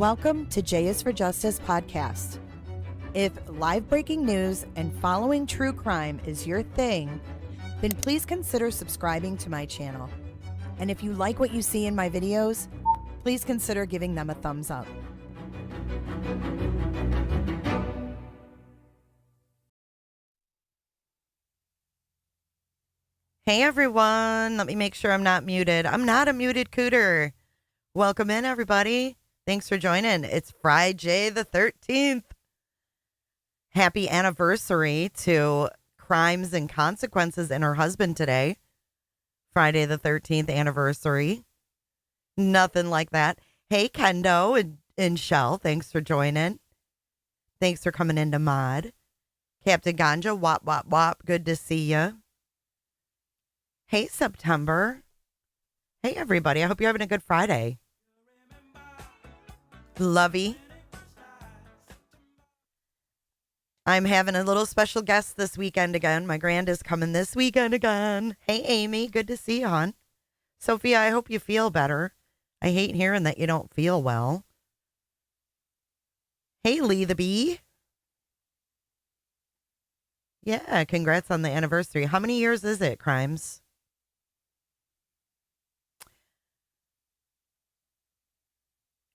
Welcome to J is for Justice podcast. If live breaking news and following true crime is your thing, then please consider subscribing to my channel. And if you like what you see in my videos, please consider giving them a thumbs up. Hey everyone, let me make sure I'm not muted. I'm not a muted cooter. Welcome in everybody. Thanks for joining. It's Friday the 13th. Happy anniversary to Crimes and Consequences and her husband today. Friday the 13th anniversary. Nothing like that. Hey Kendo and Shell, thanks for joining. Thanks for coming into mod. Captain Ganja, wop wop wop, good to see you. Hey September. Hey everybody, I hope you're having a good Friday. Lovey. I'm having a little special guest this weekend again. My grand is coming this weekend again. Hey, Amy. Good to see you, hon. Sophia, I hope you feel better. I hate hearing that you don't feel well. Hey, Lee the Bee. Yeah, congrats on the anniversary. How many years is it, Crimes?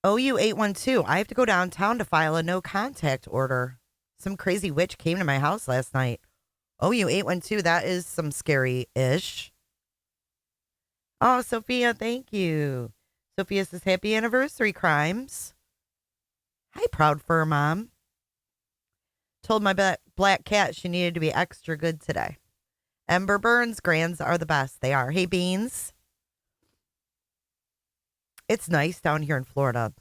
OU812. I have to go downtown to file a no contact order. Some crazy witch came to my house last night. OU812, that is some scary-ish. Oh, Sophia, thank you. Sophia says, happy anniversary, Crimes. Hi, proud fur mom. Told my black cat she needed to be extra good today. Ember Burns, grands are the best. They are. Hey, Beans. It's nice down here in Florida.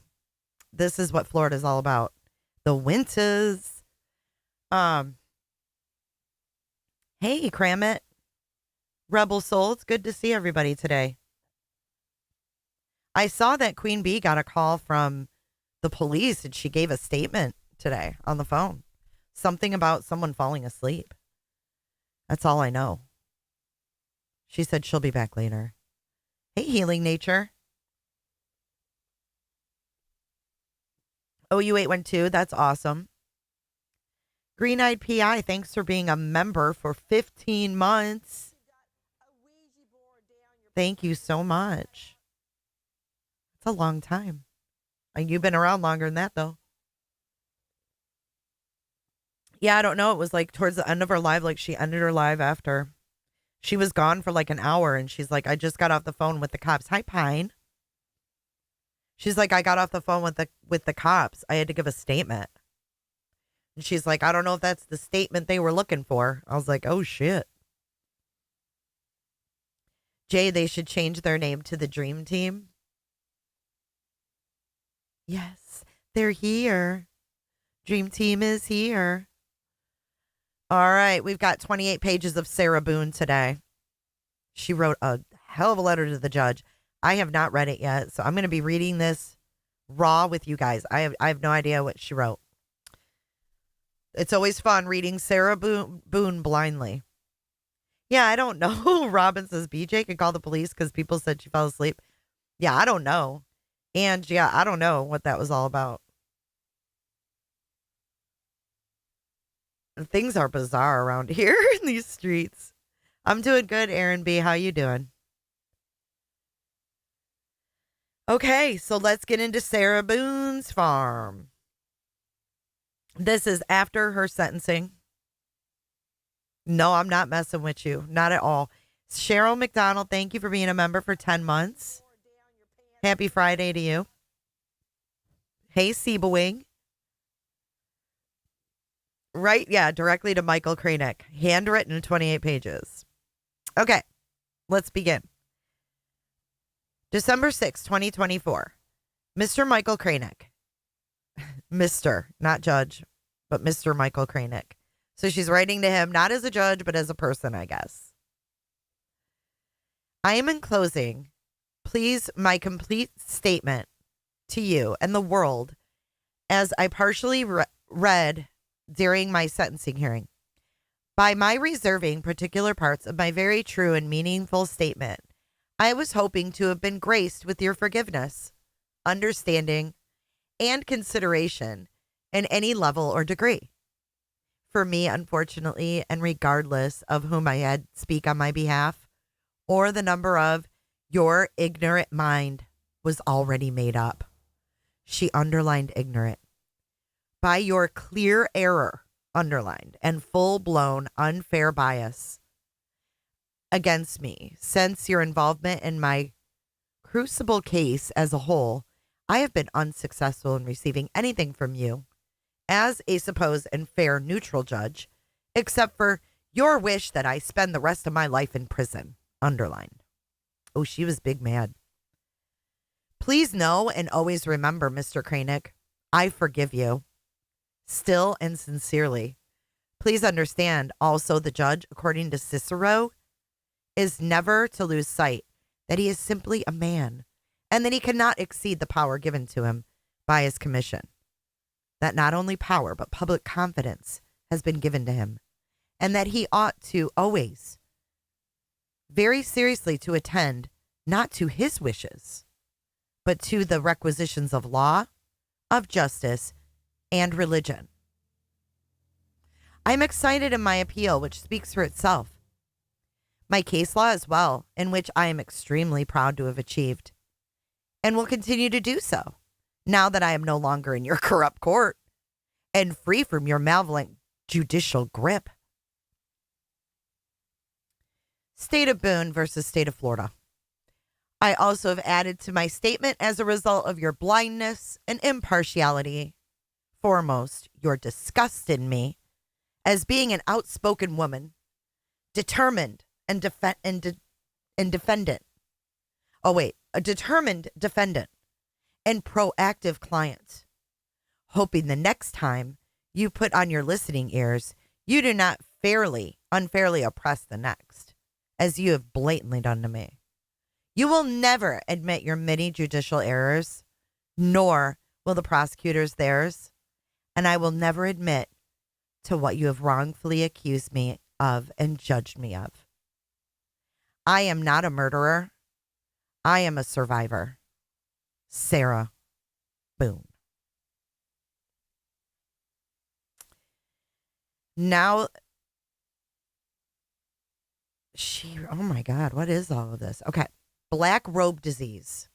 This is what Florida is all about. The winters. Hey, Cramit. Rebel Soul, it's good to see everybody today. I saw that Queen Bee got a call from the police and she gave a statement today on the phone. Something about someone falling asleep. That's all I know. She said she'll be back later. Hey, Healing Nature. OU812, that's awesome. Green Eyed PI, thanks for being a member for 15 months. Thank you so much. It's a long time. You've been around longer than that, though. Yeah, I don't know. It was like towards the end of her live, like she ended her live after. She was gone for like an hour, and she's like, I just got off the phone with the cops. Hi, Pine. She's like, I got off the phone with the cops. I had to give a statement. And she's like, I don't know if that's the statement they were looking for. I was like, oh, shit. Jay, they should change their name to the Dream Team. Yes, they're here. Dream Team is here. All right, we've got 28 pages of Sarah Boone today. She wrote a hell of a letter to the judge. I have not read it yet, so I'm going to be reading this raw with you guys. I have no idea what she wrote. It's always fun reading Sarah Boone blindly. Yeah, I don't know. Robin says BJ could call the police because people said she fell asleep. Yeah, I don't know. And yeah, I don't know what that was all about. Things are bizarre around here in these streets. I'm doing good, Aaron B. How you doing? Okay, so let's get into Sarah Boone's farm. This is after her sentencing. No, I'm not messing with you. Not at all. Cheryl McDonald, thank you for being a member for 10 months. Happy Friday to you. Hey, Seabawing. Right, yeah, directly to Michael Kranick. Handwritten, 28 pages. Okay, let's begin. December 6, 2024. Mr. Michael Kranick. Mr., not judge, but Mr. Michael Kranick. So she's writing to him, not as a judge, but as a person, I guess. I am enclosing, please, my complete statement to you and the world as I partially read during my sentencing hearing. By my reserving particular parts of my very true and meaningful statement, I was hoping to have been graced with your forgiveness, understanding, and consideration in any level or degree. For me, unfortunately, and regardless of whom I had speak on my behalf, or the number of your ignorant mind was already made up. She underlined ignorant. By your clear error, underlined, and full-blown unfair bias against me, since your involvement in my crucible case as a whole, I have been unsuccessful in receiving anything from you as a supposed and fair neutral judge, except for your wish that I spend the rest of my life in prison, underlined. Oh, she was big mad. Please know and always remember, Mr. Kranick, I forgive you. Still and sincerely. Please understand also the judge, according to Cicero, is never to lose sight that he is simply a man and that he cannot exceed the power given to him by his commission. That not only power but public confidence has been given to him, and that he ought to always very seriously to attend not to his wishes, but to the requisitions of law, of justice, and religion. I am excited in my appeal, which speaks for itself. My case law as well, in which I am extremely proud to have achieved, and will continue to do so, now that I am no longer in your corrupt court and free from your malevolent judicial grip. State of Boone versus State of Florida. I also have added to my statement as a result of your blindness and impartiality. Foremost, your disgust in me as being an outspoken woman, determined and defendant. Oh, wait, a determined defendant and proactive client, hoping the next time you put on your listening ears, you do not unfairly oppress the next, as you have blatantly done to me. You will never admit your many judicial errors, nor will the prosecutors theirs, and I will never admit to what you have wrongfully accused me of and judged me of. I am not a murderer. I am a survivor. Sarah Boone. Now, oh my God, what is all of this? Okay. Black robe disease.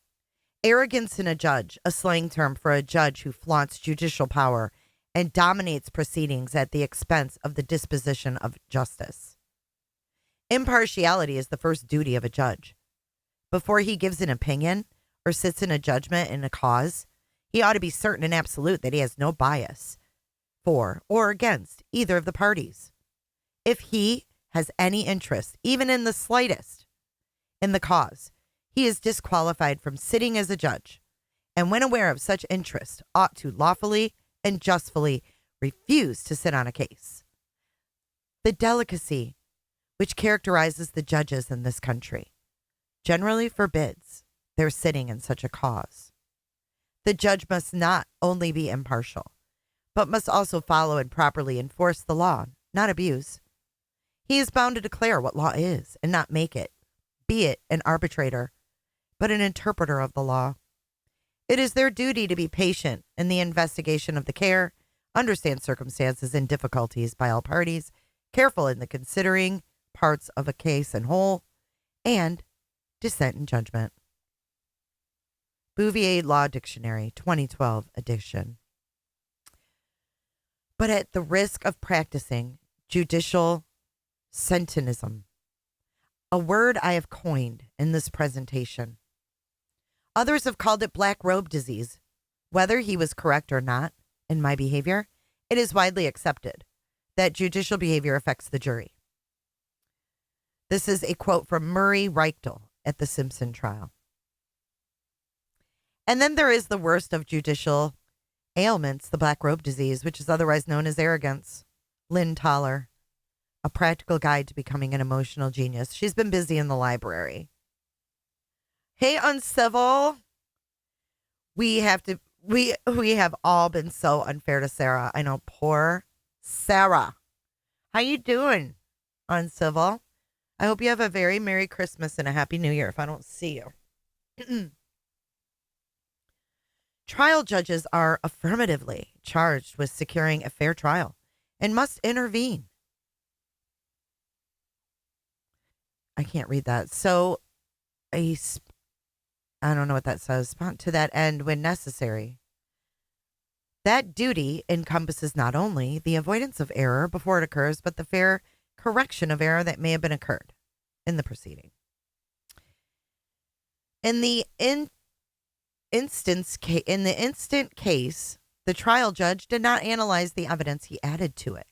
Arrogance in a judge, a slang term for a judge who flaunts judicial power and dominates proceedings at the expense of the disposition of justice. Impartiality is the first duty of a judge. Before he gives an opinion or sits in a judgment in a cause, he ought to be certain and absolute that he has no bias for or against either of the parties. If he has any interest, even in the slightest, in the cause, he is disqualified from sitting as a judge, and when aware of such interest, ought to lawfully and justly refuse to sit on a case. The delicacy which characterizes the judges in this country generally forbids their sitting in such a cause. The judge must not only be impartial, but must also follow and properly enforce the law, not abuse. He is bound to declare what law is and not make it, be it an arbitrator, but an interpreter of the law. It is their duty to be patient in the investigation of the care, understand circumstances and difficulties by all parties, careful in the considering parts of a case in whole, and dissent in judgment. Bouvier Law Dictionary, 2012 edition. But at the risk of practicing judicial sentenism, a word I have coined in this presentation. Others have called it black robe disease. Whether he was correct or not in my behavior, it is widely accepted that judicial behavior affects the jury. This is a quote from Murray Reichtel at the Simpson trial. And then there is the worst of judicial ailments, the black robe disease, which is otherwise known as arrogance. Lynn Toller, A Practical Guide to Becoming an Emotional Genius. She's been busy in the library. Hey, Uncivil. We have all been so unfair to Sarah. I know, poor Sarah. How you doing, Uncivil? I hope you have a very Merry Christmas and a Happy New Year if I don't see you. Trial judges are affirmatively charged with securing a fair trial and must intervene. I can't read that. So, I don't know what that says. To that end, when necessary. That duty encompasses not only the avoidance of error before it occurs, but the fair correction of error that may have been occurred in the proceeding. In the instant case, the trial judge did not analyze the evidence, he added to it,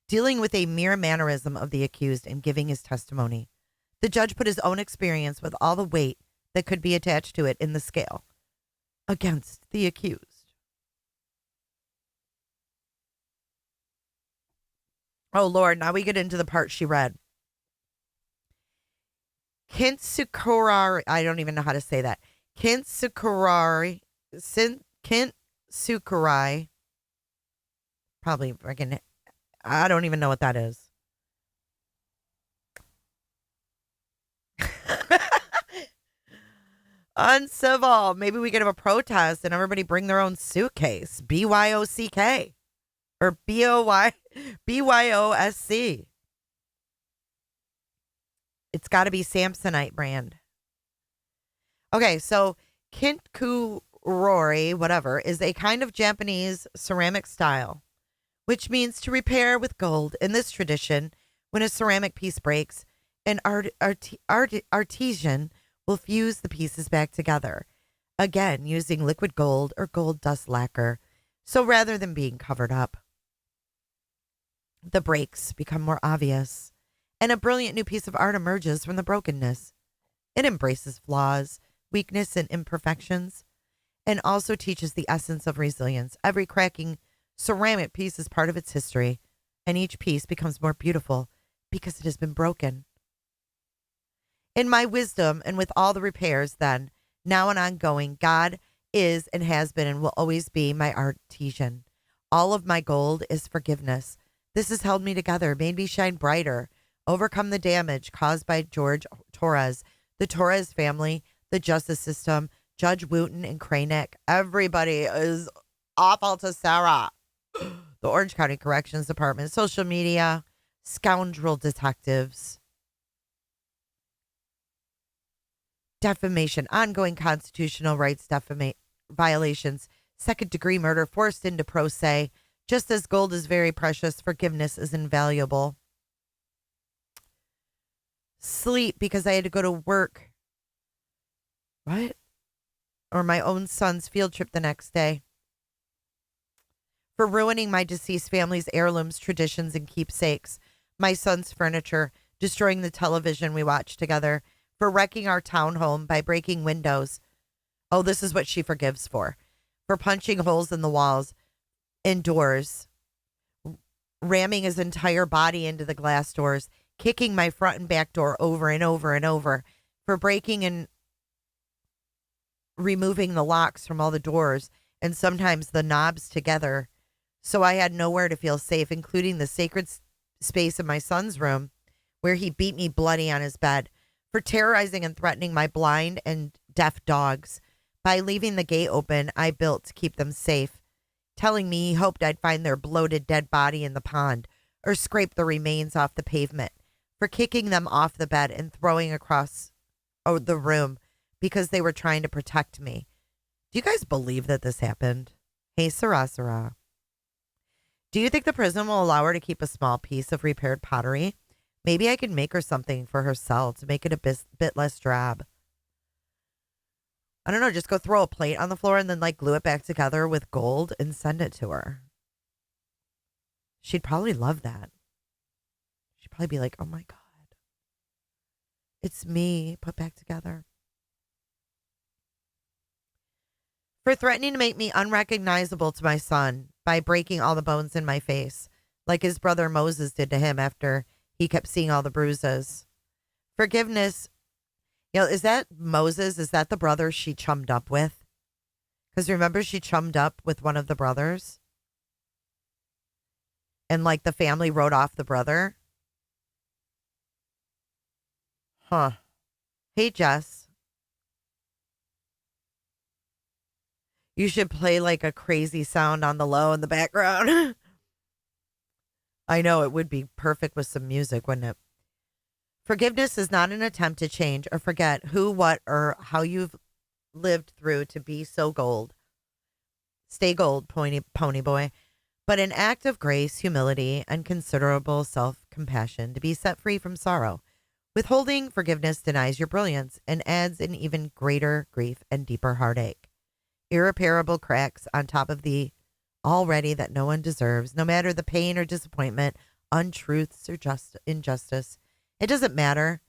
dealing with a mere mannerism of the accused and giving his testimony. The judge put his own experience with all the weight that could be attached to it in the scale against the accused. Oh, Lord, now we get into the part she read. Kintsukurari, I don't even know how to say that. Kintsukurari, probably freaking, I don't even know what that is. Uncivil. Maybe we could have a protest and everybody bring their own suitcase. BYOCK. Or BYOSC. It's got to be Samsonite brand. Okay, so Kintsukurari, whatever, is a kind of Japanese ceramic style, which means to repair with gold. In this tradition, when a ceramic piece breaks, an artisan will fuse the pieces back together, again using liquid gold or gold dust lacquer. So rather than being covered up, the breaks become more obvious, and a brilliant new piece of art emerges from the brokenness. It embraces flaws, weakness, and imperfections, and also teaches the essence of resilience. Every cracking ceramic piece is part of its history, and each piece becomes more beautiful because it has been broken. In my wisdom and with all the repairs, then, now and ongoing, God is and has been and will always be my artisan. All of my gold is forgiveness. This has held me together, made me shine brighter, overcome the damage caused by George Torres, the Torres family, the justice system, Judge Wooten and Cranick. Everybody is awful to Sarah. The Orange County Corrections Department, social media, scoundrel detectives. Defamation, ongoing constitutional rights violations, second-degree murder, forced into pro se. Just as gold is very precious, forgiveness is invaluable. Sleep because I had to go to work. What? Or my own son's field trip the next day. For ruining my deceased family's heirlooms, traditions, and keepsakes. My son's furniture, destroying the television we watched together. For wrecking our townhome by breaking windows. Oh, this is what she forgives for. For punching holes in the walls, indoors, ramming his entire body into the glass doors, kicking my front and back door over and over and over, for breaking and removing the locks from all the doors and sometimes the knobs together. So I had nowhere to feel safe, including the sacred space in my son's room where he beat me bloody on his bed. For terrorizing and threatening my blind and deaf dogs. By leaving the gate open I built to keep them safe, telling me he hoped I'd find their bloated dead body in the pond or scrape the remains off the pavement. For kicking them off the bed and throwing across the room because they were trying to protect me. Do you guys believe that this happened? Hey, Sarah. Do you think the prison will allow her to keep a small piece of repaired pottery? Maybe I could make her something for her cell to make it a bit less drab. I don't know, just go throw a plate on the floor and then glue it back together with gold and send it to her. She'd probably love that. She'd probably be like, oh my God, it's me put back together. For threatening to make me unrecognizable to my son by breaking all the bones in my face, like his brother Moses did to him after he kept seeing all the bruises. Forgiveness. Is that Moses? Is that the brother she chummed up with? Because remember, she chummed up with one of the brothers? And the family wrote off the brother? Huh. Hey, Jess. You should play like a crazy sound on the low in the background. I know it would be perfect with some music, wouldn't it? Forgiveness is not an attempt to change or forget who, what, or how you've lived through to be so gold. Stay gold, pony boy. But an act of grace, humility, and considerable self-compassion to be set free from sorrow. Withholding forgiveness denies your brilliance and adds an even greater grief and deeper heartache. Irreparable cracks on top of the already that no one deserves, no matter the pain or disappointment, untruths or injustice. It doesn't matter.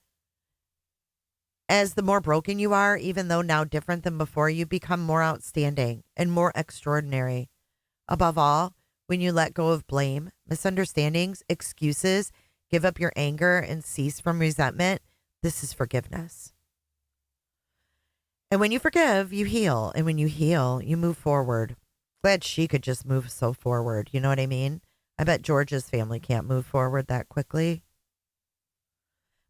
As the more broken you are, even though now different than before, you become more outstanding and more extraordinary. Above all, when you let go of blame, misunderstandings, excuses, give up your anger, and cease from resentment, this is forgiveness. And when you forgive, you heal. And when you heal, you move forward. Glad she could just move so forward. You know what I mean? I bet George's family can't move forward that quickly.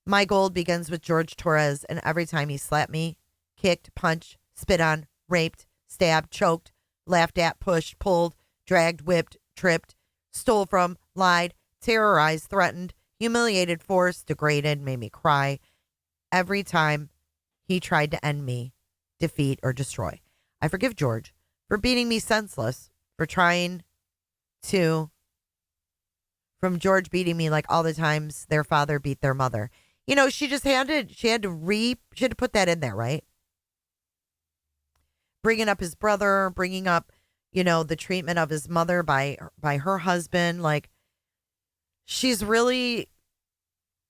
My gold begins with George Torres, and every time he slapped me, kicked, punched, spit on, raped, stabbed, choked, laughed at, pushed, pulled, dragged, whipped, tripped, stole from, lied, terrorized, threatened, humiliated, forced, degraded, made me cry. Every time he tried to end me, defeat, or destroy. I forgive George for beating me senseless, for trying to, from George beating me like all the times their father beat their mother. You know, she had to put that in there, right? Bringing up his brother, bringing up, the treatment of his mother by her husband. Like, she's really,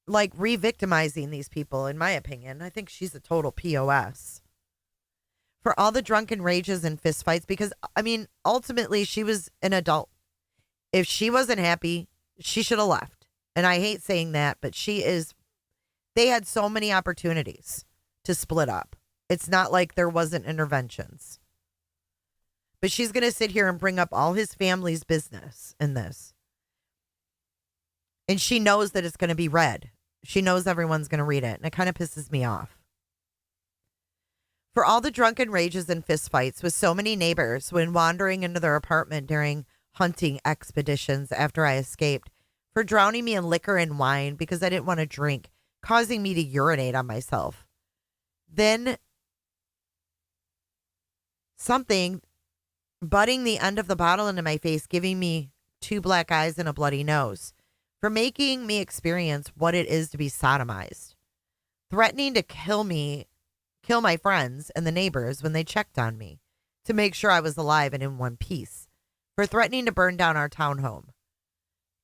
like, re-victimizing these people, in my opinion. I think she's a total POS. For all the drunken rages and fistfights, because, ultimately, she was an adult. If she wasn't happy, she should have left. And I hate saying that, but they had so many opportunities to split up. It's not like there wasn't interventions. But she's going to sit here and bring up all his family's business in this. And she knows that it's going to be read. She knows everyone's going to read it. And it kind of pisses me off. For all the drunken rages and fistfights with so many neighbors when wandering into their apartment during hunting expeditions after I escaped. For drowning me in liquor and wine because I didn't want to drink, causing me to urinate on myself. Then something butting the end of the bottle into my face, giving me 2 black eyes and a bloody nose. For making me experience what it is to be sodomized. Threatening to kill my friends and the neighbors when they checked on me to make sure I was alive and in one piece. For threatening to burn down our townhome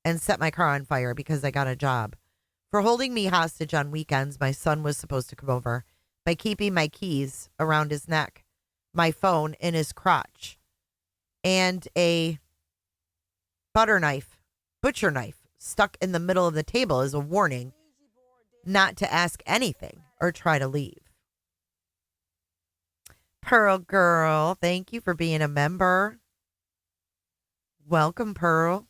and set my car on fire because I got a job. For holding me hostage on weekends my son was supposed to come over by keeping my keys around his neck, my phone in his crotch, and a butcher knife stuck in the middle of the table as a warning not to ask anything or try to leave. Pearl Girl, thank you for being a member. Welcome, Pearl.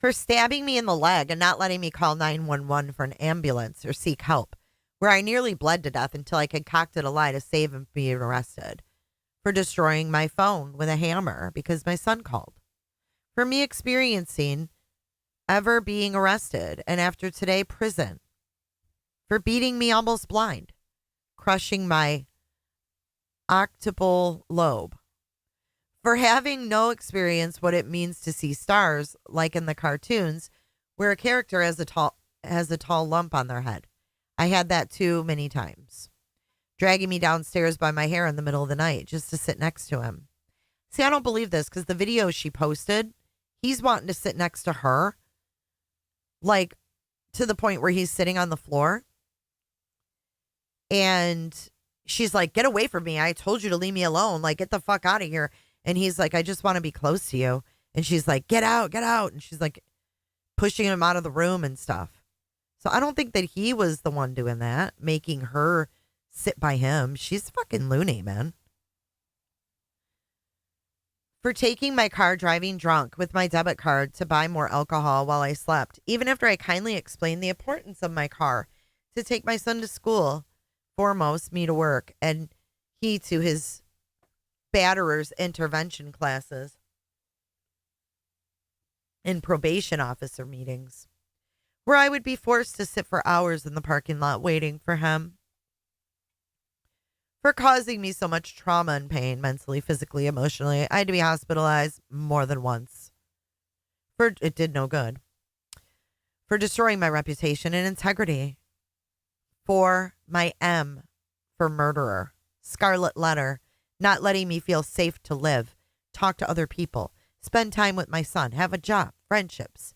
For stabbing me in the leg and not letting me call 911 for an ambulance or seek help, where I nearly bled to death until I concocted a lie to save him from being arrested. For destroying my phone with a hammer because my son called. For me experiencing ever being arrested and after today prison. For beating me almost blind, crushing my occipital lobe. For having no experience what it means to see stars, like in the cartoons, where a character has a tall lump on their head. I had that too many times. Dragging me downstairs by my hair in the middle of the night just to sit next to him. See, I don't believe this because the video she posted, he's wanting to sit next to her, like to the point where he's sitting on the floor. And she's like, get away from me. I told you to leave me alone. Like, get the fuck out of here. And he's like, I just want to be close to you. And she's like, get out, get out. And she's like pushing him out of the room and stuff. So I don't think that he was the one doing that, making her sit by him. She's fucking loony, man. For taking my car driving drunk with my debit card to buy more alcohol while I slept, even after I kindly explained the importance of my car to take my son to school, foremost me to work, and he to his batterers intervention classes and probation officer meetings, where I would be forced to sit for hours in the parking lot waiting for him, for causing me so much trauma and pain, mentally, physically, emotionally. I had to be hospitalized more than once. For it did no good. For destroying my reputation and integrity. For my M for murderer. Scarlet letter. Not letting me feel safe to live. Talk to other people. Spend time with my son. Have a job. Friendships.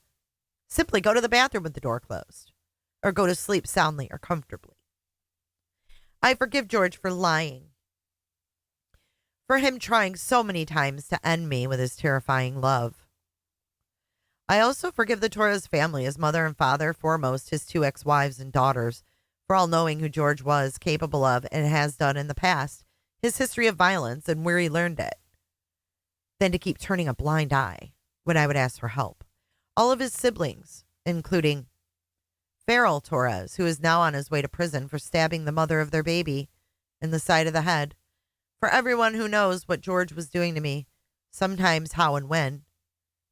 Simply go to the bathroom with the door closed. Or go to sleep soundly or comfortably. I forgive George for lying. For him trying so many times to end me with his terrifying love. I also forgive the Torres family, his mother and father, foremost, his 2 ex-wives and daughters, for all knowing who George was capable of and has done in the past, his history of violence and where he learned it, than to keep turning a blind eye when I would ask for help. All of his siblings, including Farrell Torres, who is now on his way to prison for stabbing the mother of their baby in the side of the head. For everyone who knows what George was doing to me, sometimes how and when,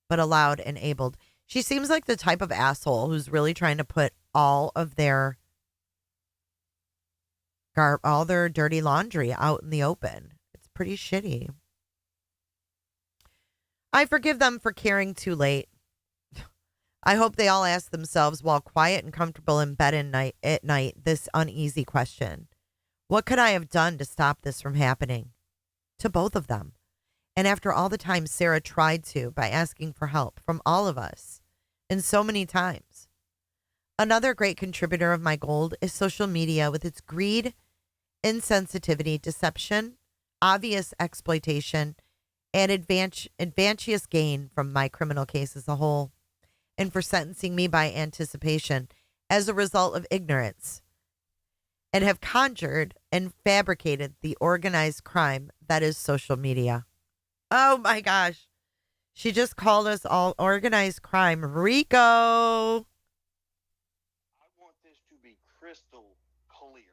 but allowed and abled. She seems like the type of asshole who's really trying to put all of their all their dirty laundry out in the open. It's pretty shitty. I forgive them for caring too late. I hope they all ask themselves while quiet and comfortable in bed at night this uneasy question. What could I have done to stop this from happening? To both of them. And after all the time Sarah tried to by asking for help from all of us, and so many times. Another great contributor of my gold is social media with its greed, insensitivity, deception, obvious exploitation, and advantageous gain from my criminal case as a whole, and for sentencing me by anticipation as a result of ignorance, and have conjured and fabricated the organized crime that is social media. Oh my gosh. She just called us all organized crime. Rico. I want this to be crystal clear.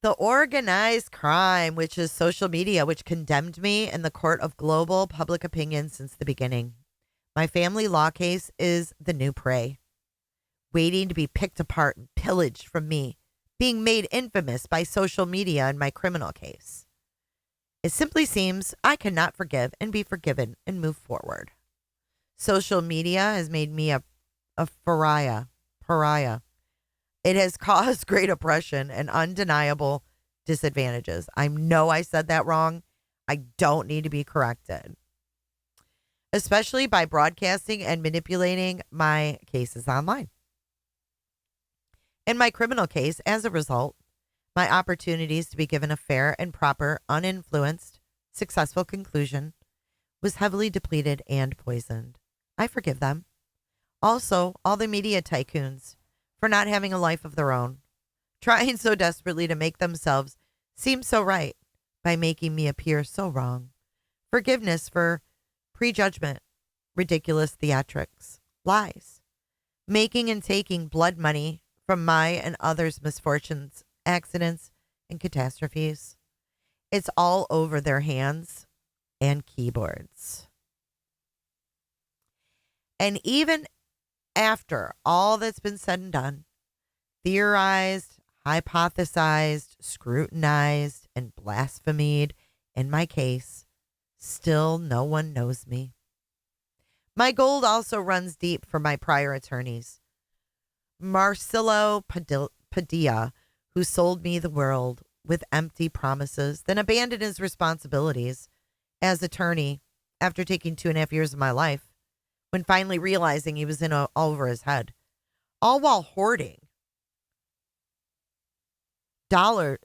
The organized crime, which is social media, which condemned me in the court of global public opinion since the beginning. My family law case is the new prey, waiting to be picked apart and pillaged from me, being made infamous by social media in my criminal case. It simply seems I cannot forgive and be forgiven and move forward. Social media has made me a pariah. It has caused great oppression and undeniable disadvantages. I know I said that wrong. I don't need to be corrected. Especially by broadcasting and manipulating my cases online. In my criminal case, as a result, my opportunities to be given a fair and proper, uninfluenced, successful conclusion was heavily depleted and poisoned. I forgive them. Also, all the media tycoons for not having a life of their own, trying so desperately to make themselves seem so right by making me appear so wrong. Forgiveness for prejudgment, ridiculous theatrics, lies, making and taking blood money from my and others' misfortunes, accidents, and catastrophes. It's all over their hands and keyboards. And even after all that's been said and done, theorized, hypothesized, scrutinized, and blasphemied in my case, still no one knows me. My gold also runs deep for my prior attorneys. Marcelo Padilla, who sold me the world with empty promises, then abandoned his responsibilities as attorney after taking 2.5 years of my life, when finally realizing he was in all over his head, all while hoarding JAC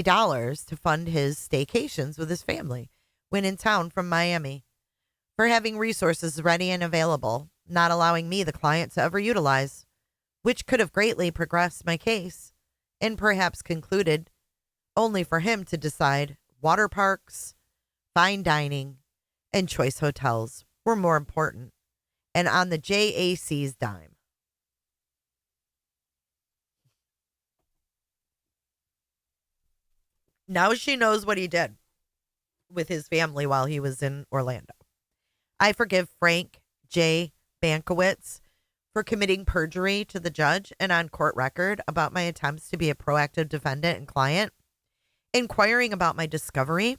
dollars to fund his staycations with his family when in town from Miami, for having resources ready and available, not allowing me, the client, to ever utilize, which could have greatly progressed my case and perhaps concluded, only for him to decide water parks, fine dining, and choice hotels were more important, and on the JAC's dime. Now she knows what he did with his family while he was in Orlando. I forgive Frank J. Bankowitz for committing perjury to the judge and on court record about my attempts to be a proactive defendant and client, inquiring about my discovery,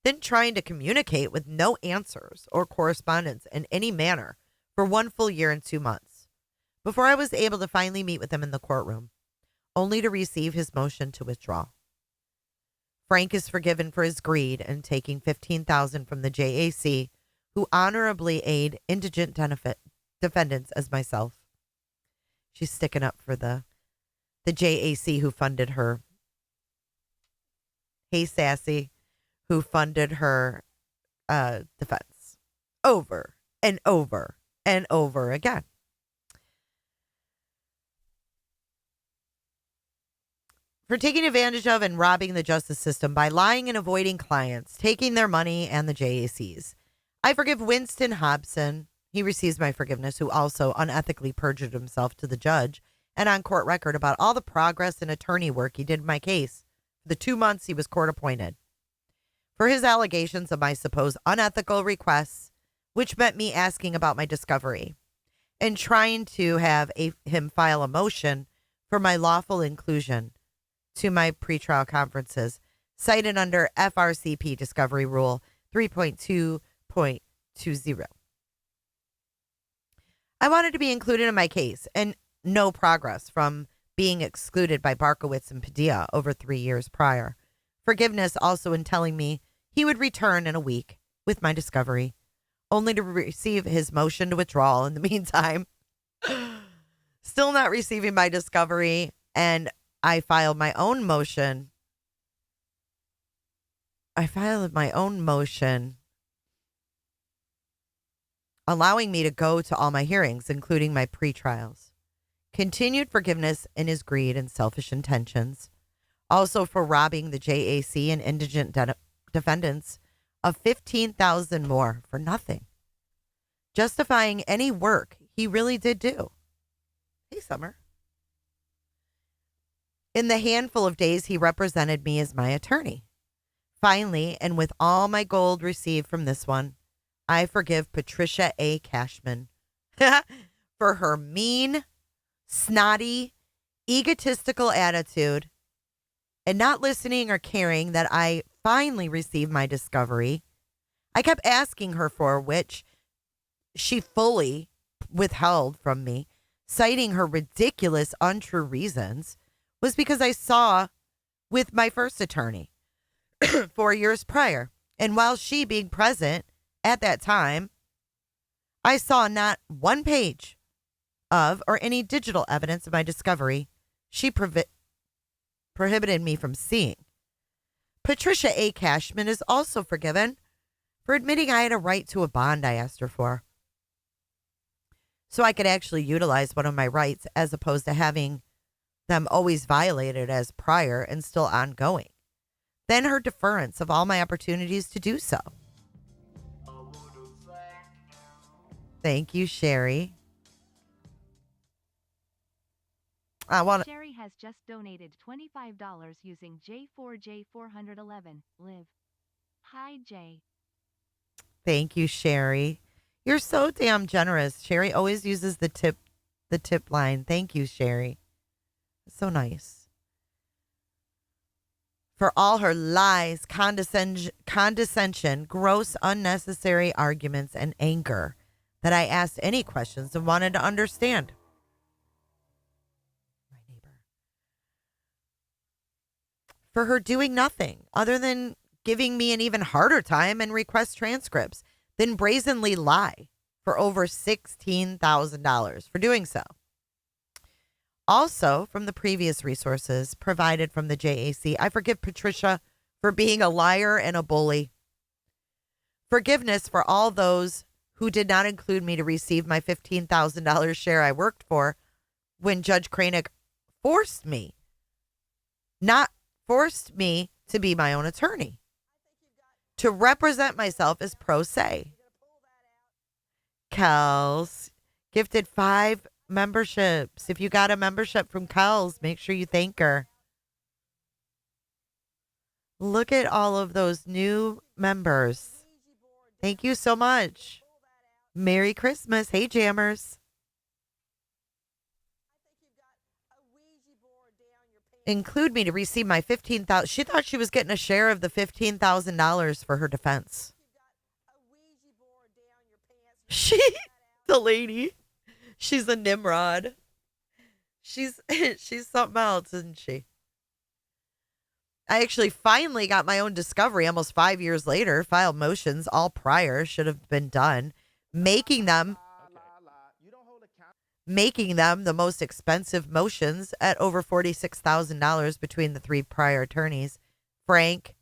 then trying to communicate with no answers or correspondence in any manner for 1 full year and 2 months before I was able to finally meet with him in the courtroom, only to receive his motion to withdraw. Frank is forgiven for his greed in taking $15,000 from the JAC, who honorably aid indigent defendants as myself. She's sticking up for the JAC who funded her. Hey, Sassy, who funded her defense over and over and over again. For taking advantage of and robbing the justice system by lying and avoiding clients, taking their money and the JACs. I forgive Winston Hobson. He receives my forgiveness, who also unethically perjured himself to the judge and on court record about all the progress and attorney work he did in my case for the 2 months he was court appointed. For his allegations of my supposed unethical requests, which meant me asking about my discovery and trying to have him file a motion for my lawful inclusion to my pretrial conferences, cited under FRCP Discovery Rule 3.2.20. I wanted to be included in my case, and no progress from being excluded by Barkowitz and Padilla over 3 years prior. Forgiveness also in telling me he would return in a week with my discovery, only to receive his motion to withdraw in the meantime. Still not receiving my discovery, and I filed my own motion. Allowing me to go to all my hearings, including my pretrials. Continued forgiveness in his greed and selfish intentions. Also for robbing the JAC and indigent defendants of $15,000 more for nothing. Justifying any work he really did do. Hey, Summer. In the handful of days he represented me as my attorney. Finally, and with all my gold received from this one, I forgive Patricia A. Cashman for her mean, snotty, egotistical attitude and not listening or caring that I finally received my discovery. I kept asking her for, which she fully withheld from me, citing her ridiculous, untrue reasons, was because I saw with my first attorney 4 years prior. And while she being present at that time, I saw not one page of or any digital evidence of my discovery she prohibited me from seeing. Patricia A. Cashman is also forgiven for admitting I had a right to a bond I asked her for, so I could actually utilize one of my rights as opposed to having them always violated as prior and still ongoing. Then her deference of all my opportunities to do so. Thank you, Sherry. Sherry has just donated $25 using J4J411. Live. Hi, Jay. Thank you, Sherry. You're so damn generous. Sherry always uses the tip line. Thank you, Sherry. So nice. For all her lies, condescension, gross, unnecessary arguments, and anger, that I asked any questions and wanted to understand. My neighbor. For her doing nothing other than giving me an even harder time and request transcripts, then brazenly lie for over $16,000 for doing so. Also, from the previous resources provided from the JAC, I forgive Patricia for being a liar and a bully. Forgiveness for all those who did not include me to receive my $15,000 share I worked for when Judge Kranick forced me to be my own attorney, to represent myself as pro se. Kels gifted 5 memberships. If you got a membership from Kels, make sure you thank her. Look at all of those new members. Thank you so much. Merry Christmas. Hey, Jammers. Include me to receive my 15,000. She thought she was getting a share of the $15,000 for her defense. She, the lady, she's a Nimrod. She's something else, isn't she? I actually finally got my own discovery almost 5 years later. Filed motions, all prior should have been done, making them the most expensive motions at over $46,000 between the three prior attorneys, Frank,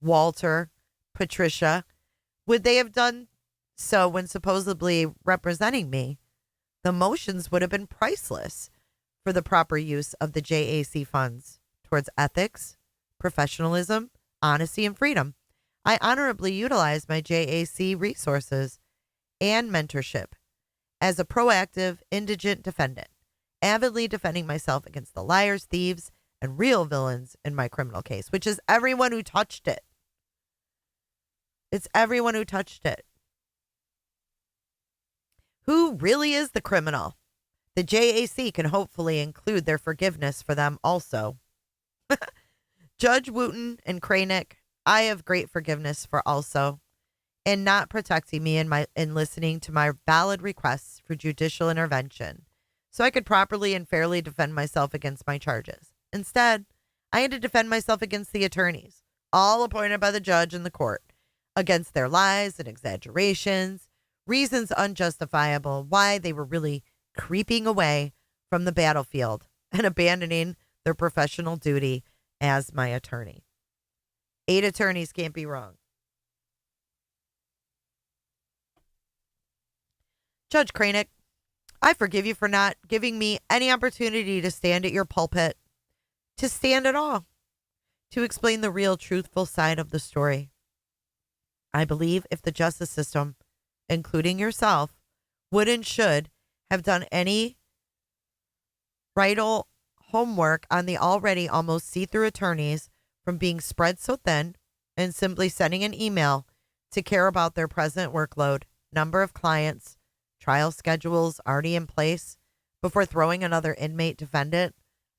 Walter, Patricia. Would they have done so when supposedly representing me? The motions would have been priceless for the proper use of the JAC funds towards ethics, professionalism, honesty, and freedom. I honorably utilize my JAC resources and mentorship as a proactive, indigent defendant, avidly defending myself against the liars, thieves, and real villains in my criminal case, which is everyone who touched it. It's everyone who touched it. Who really is the criminal? The JAC can hopefully include their forgiveness for them also. Judge Wooten and Kranick, I have great forgiveness for also, and not protecting me in listening to my valid requests for judicial intervention so I could properly and fairly defend myself against my charges. Instead, I had to defend myself against the attorneys, all appointed by the judge and the court, against their lies and exaggerations, reasons unjustifiable why they were really creeping away from the battlefield and abandoning their professional duty as my attorney. 8 attorneys can't be wrong. Judge Kranick, I forgive you for not giving me any opportunity to stand at your pulpit, to stand at all, to explain the real truthful side of the story. I believe if the justice system, including yourself, would and should have done any vital homework on the already almost see-through attorneys from being spread so thin and simply sending an email to care about their present workload, number of clients, trial schedules already in place before throwing another inmate defendant,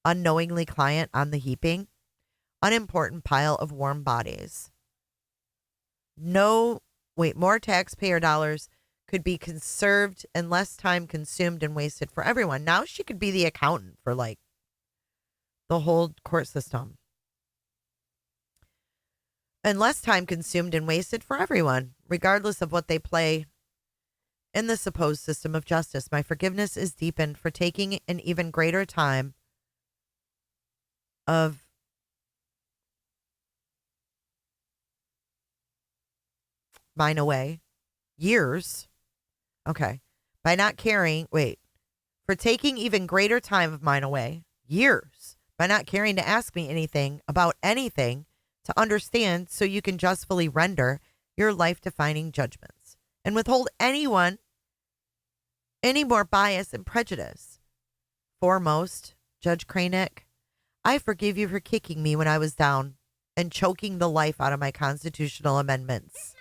unknowingly client on the heaping, unimportant pile of warm bodies. More taxpayer dollars could be conserved and less time consumed and wasted for everyone. Now she could be the accountant for like the whole court system. And less time consumed and wasted for everyone, regardless of what they play in the supposed system of justice. My forgiveness is deepened for taking an even greater time of mine away. Years. Okay. By not caring, for taking even greater time of mine away. Years. By not caring to ask me anything about anything to understand so you can justly render your life-defining judgments and withhold any more bias and prejudice. Foremost, Judge Kranick, I forgive you for kicking me when I was down and choking the life out of my constitutional amendments.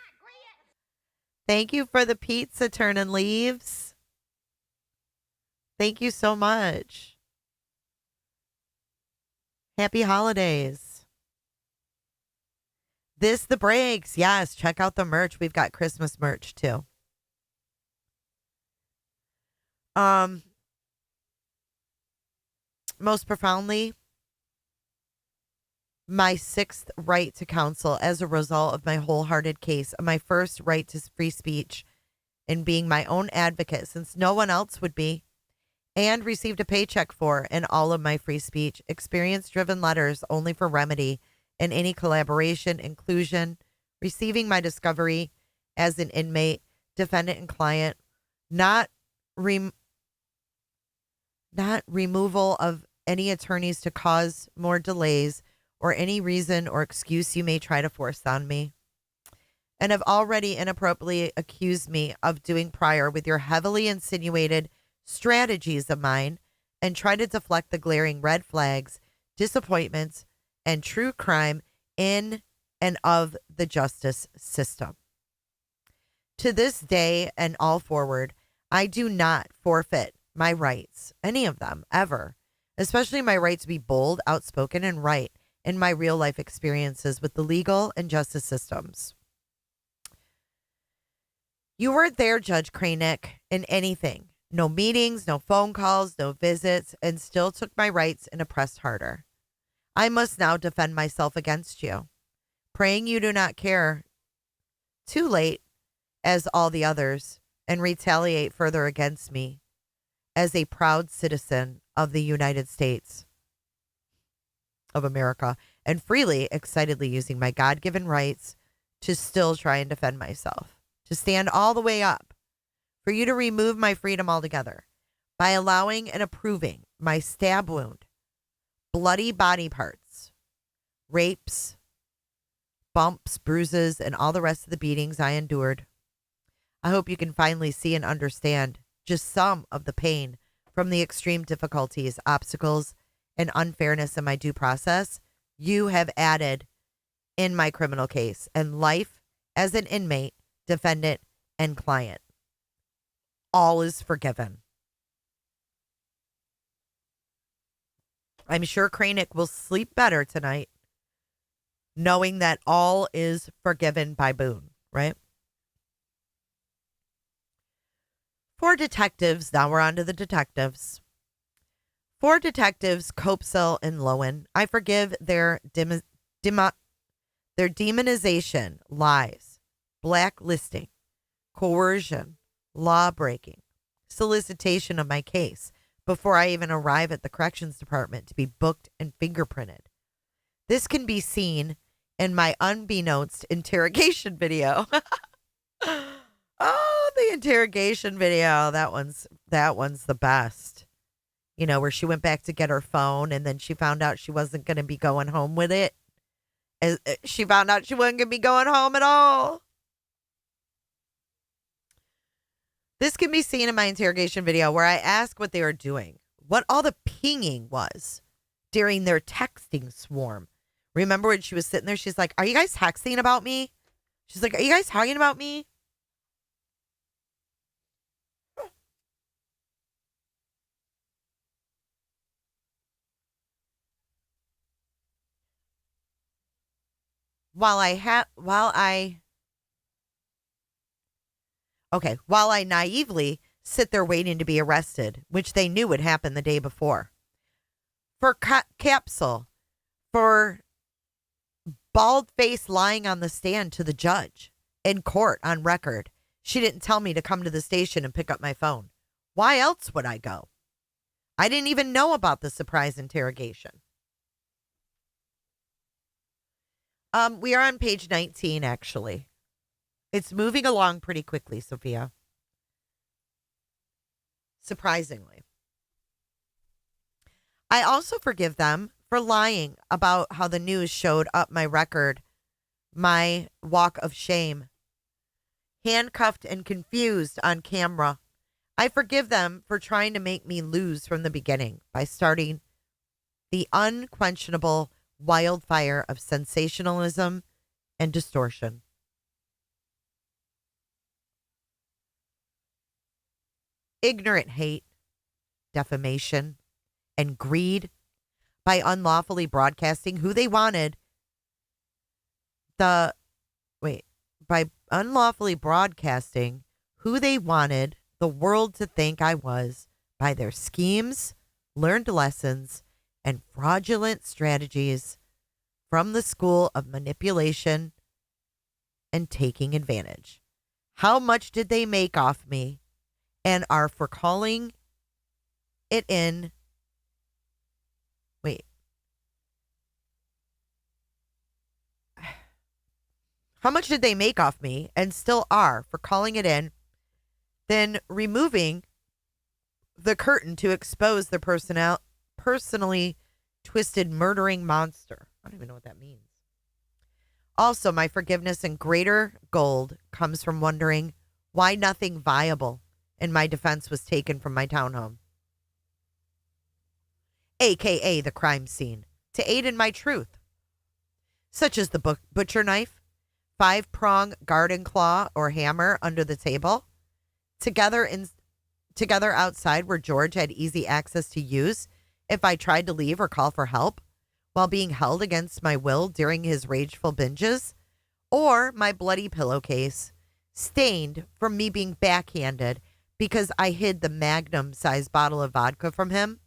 Thank you for the pizza, turning leaves. Thank you so much. Happy holidays. This the breaks. Yes, check out the merch. We've got Christmas merch too. Most profoundly, my 6th right to counsel as a result of my wholehearted case, my first right to free speech and being my own advocate since no one else would be, and received a paycheck for in all of my free speech, experience-driven letters only for remedy in any collaboration, inclusion, receiving my discovery as an inmate, defendant, and client, not removal of any attorneys to cause more delays or any reason or excuse you may try to force on me, and have already inappropriately accused me of doing prior with your heavily insinuated strategies of mine and try to deflect the glaring red flags, disappointments, and true crime in and of the justice system. To this day and all forward, I do not forfeit my rights, any of them, ever, especially my right to be bold, outspoken, and right in my real life experiences with the legal and justice systems. You weren't there, Judge Kranick, in anything. No meetings, no phone calls, no visits, and still took my rights and oppressed harder. I must now defend myself against you, praying you do not care too late as all the others and retaliate further against me as a proud citizen of the United States of America and freely, excitedly using my God-given rights to still try and defend myself, to stand all the way up, for you to remove my freedom altogether by allowing and approving my stab wound, bloody body parts, rapes, bumps, bruises, and all the rest of the beatings I endured. I hope you can finally see and understand just some of the pain from the extreme difficulties, obstacles, and unfairness in my due process you have added in my criminal case and life as an inmate, defendant, and client. All is forgiven. I'm sure Kranick will sleep better tonight knowing that all is forgiven by Boone, right? For detectives, now we're on to the detectives. For detectives, Copesel and Lowen, I forgive their demonization, lies, blacklisting, coercion, law breaking, solicitation of my case before I even arrive at the corrections department to be booked and fingerprinted. This can be seen in my unbeknownst interrogation video. Oh, the interrogation video. That one's the best. You know, where she went back to get her phone and then she found out she wasn't going to be going home with it. She found out she wasn't going to be going home at all. This can be seen in my interrogation video where I ask what they were doing, what all the pinging was during their texting swarm. Remember when she was sitting there, she's like, "Are you guys texting about me?" She's like, "Are you guys talking about me?" While I naively sit there waiting to be arrested, which they knew would happen the day before. For capsule, for bald face lying on the stand to the judge in court on record. She didn't tell me to come to the station and pick up my phone. Why else would I go? I didn't even know about the surprise interrogation. We are on page 19, actually. It's moving along pretty quickly, Sophia. Surprisingly. I also forgive them for lying about how the news showed up my record, my walk of shame. Handcuffed and confused on camera. I forgive them for trying to make me lose from the beginning by starting the unquenchable wildfire of sensationalism and distortion. Ignorant hate, defamation, and greed by unlawfully broadcasting who they wanted by unlawfully broadcasting who they wanted the world to think I was by their schemes, learned lessons, and fraudulent strategies from the school of manipulation and taking advantage. How much did they make off me and are for calling it in? How much did they make off me and still are for calling it in, then removing the curtain to expose the personally twisted murdering monster? I don't even know what that means. Also, my forgiveness and greater gold comes from wondering why nothing viable in my defense was taken from my townhome, aka the crime scene, to aid in my truth. such as the butcher knife, 5-prong garden claw or hammer under the table, together outside where George had easy access to use if I tried to leave or call for help, while being held against my will during his rageful binges, or my bloody pillowcase, stained from me being backhanded because I hid the magnum-sized bottle of vodka from him.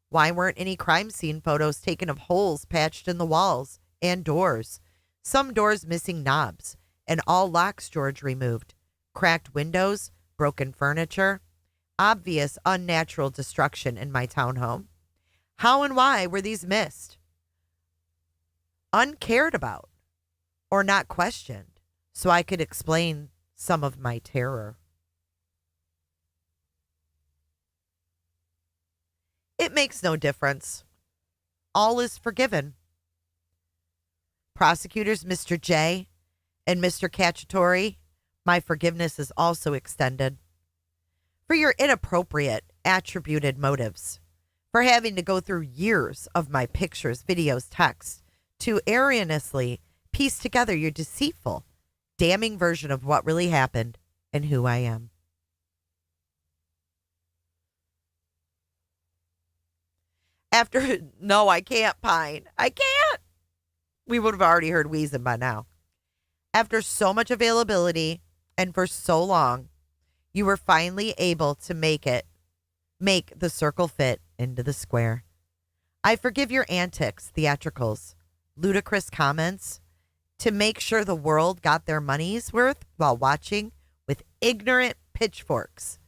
Why weren't any crime scene photos taken of holes patched in the walls and doors, some doors missing knobs, and all locks George removed, cracked windows, broken furniture, obvious unnatural destruction in my townhome? How and why were these missed? Uncared about or not questioned so I could explain some of my terror. It makes no difference. All is forgiven. Prosecutors Mr. J and Mr. Cacciatore, my forgiveness is also extended. For your inappropriate, attributed motives. For having to go through years of my pictures, videos, texts to erroneously piece together your deceitful, damning version of what really happened and who I am. No, I can't, Pine. I can't. We would have already heard wheezing by now. After so much availability and for so long, you were finally able to make the circle fit into the square. I forgive your antics, theatricals, ludicrous comments to make sure the world got their money's worth while watching with ignorant pitchforks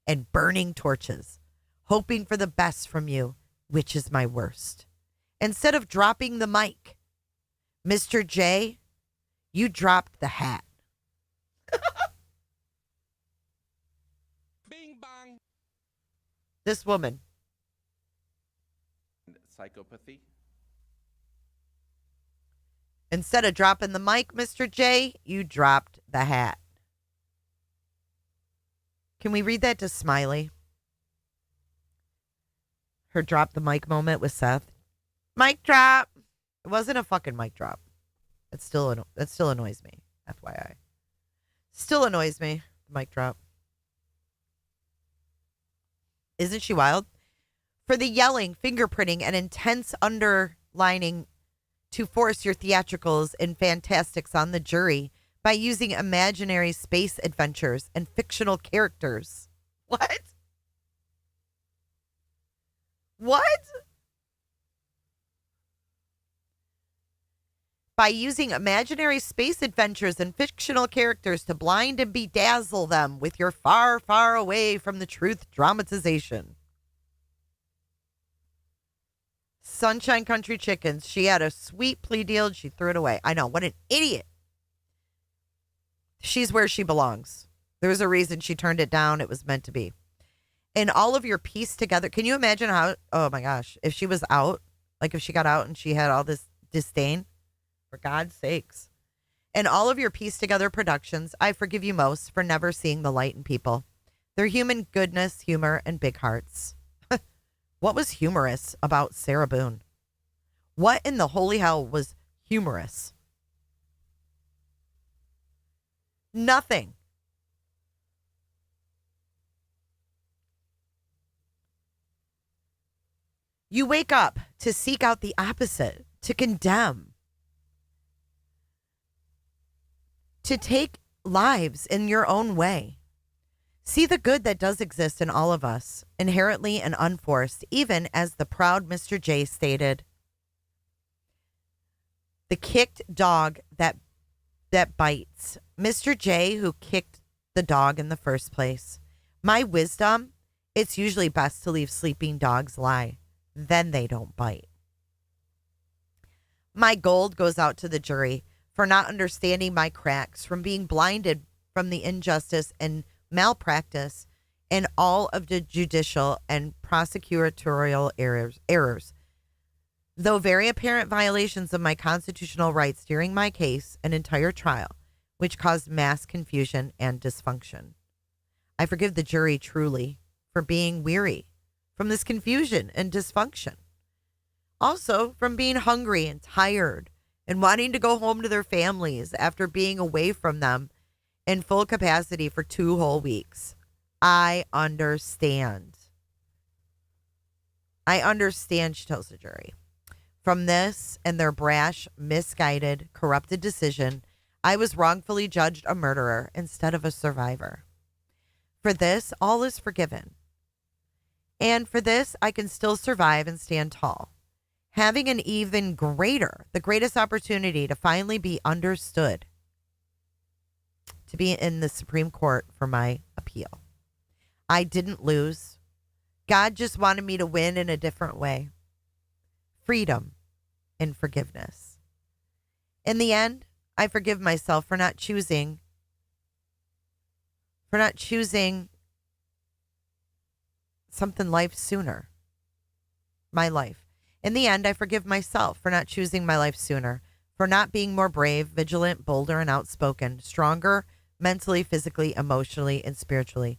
and burning torches, hoping for the best from you, which is my worst. Instead of dropping the mic, Mr. J, you dropped the hat. Bing bang. This woman. Psychopathy. Instead of dropping the mic, Mr. J, you dropped the hat. Can we read that to Smiley? Her drop the mic moment with Seth. Mic drop. It wasn't a fucking mic drop. That still annoys me. FYI. Still annoys me. The mic drop. Isn't she wild? For the yelling, fingerprinting, and intense underlining to force your theatricals and fantastics on the jury by using imaginary space adventures and fictional characters. What? What? By using imaginary space adventures and fictional characters to blind and bedazzle them with your far, far away from the truth dramatization. Sunshine Country Chickens. She had a sweet plea deal and she threw it away. I know. What an idiot. She's where she belongs. There's a reason she turned it down. It was meant to be. And all of your piece together. Can you imagine how, oh my gosh, if she was out, like if she got out and she had all this disdain, for God's sakes. And all of your piece together productions, I forgive you most for never seeing the light in people. Their human goodness, humor, and big hearts. What was humorous about Sarah Boone? What in the holy hell was humorous? Nothing. You wake up to seek out the opposite, to condemn, to take lives in your own way. See the good that does exist in all of us, inherently and unforced, even as the proud Mr. J stated. The kicked dog that bites. Mr. J, who kicked the dog in the first place. My wisdom, it's usually best to leave sleeping dogs lie. Then they don't bite. My gold goes out to the jury for not understanding my cracks, from being blinded from the injustice and malpractice and all of the judicial and prosecutorial errors. Though very apparent violations of my constitutional rights during my case and entire trial, which caused mass confusion and dysfunction. I forgive the jury truly for being weary from this confusion and dysfunction. Also from being hungry and tired and wanting to go home to their families after being away from them in full capacity for 2 whole weeks. I understand. She tells the jury. From this and their brash, misguided, corrupted decision, I was wrongfully judged a murderer instead of a survivor. For this, all is forgiven. And for this, I can still survive and stand tall. Having an even greater, the greatest opportunity to finally be understood, to be in the Supreme Court for my appeal. I didn't lose. God just wanted me to win in a different way. Freedom and forgiveness. In the end, I forgive myself for not choosing something life sooner. My life. In the end, I forgive myself for not choosing my life sooner, for not being more brave, vigilant, bolder, and outspoken, stronger mentally, physically, emotionally, and spiritually,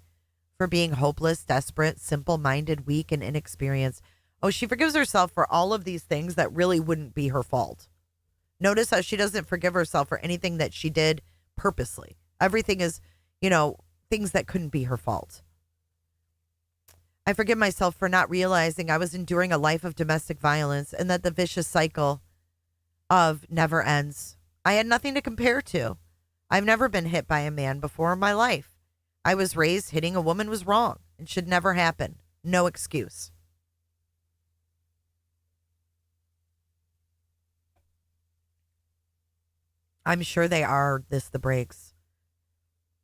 for being hopeless, desperate, simple-minded, weak, and inexperienced. Oh, she forgives herself for all of these things that really wouldn't be her fault. Notice how she doesn't forgive herself for anything that she did purposely. Everything is, things that couldn't be her fault. I forgive myself for not realizing I was enduring a life of domestic violence and that the vicious cycle of never ends. I had nothing to compare to. I've never been hit by a man before in my life. I was raised hitting a woman was wrong and should never happen. No excuse. I'm sure they are the breaks.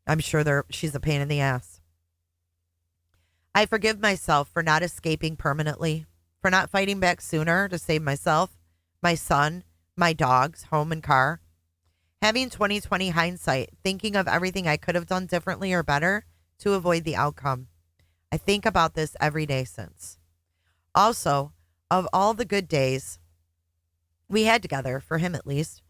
I'm sure she's a pain in the ass. I forgive myself for not escaping permanently, for not fighting back sooner to save myself, my son, my dogs, home and car. Having 20/20 hindsight, thinking of everything I could have done differently or better to avoid the outcome. I think about this every day since. Also, of all the good days we had together, for him at least,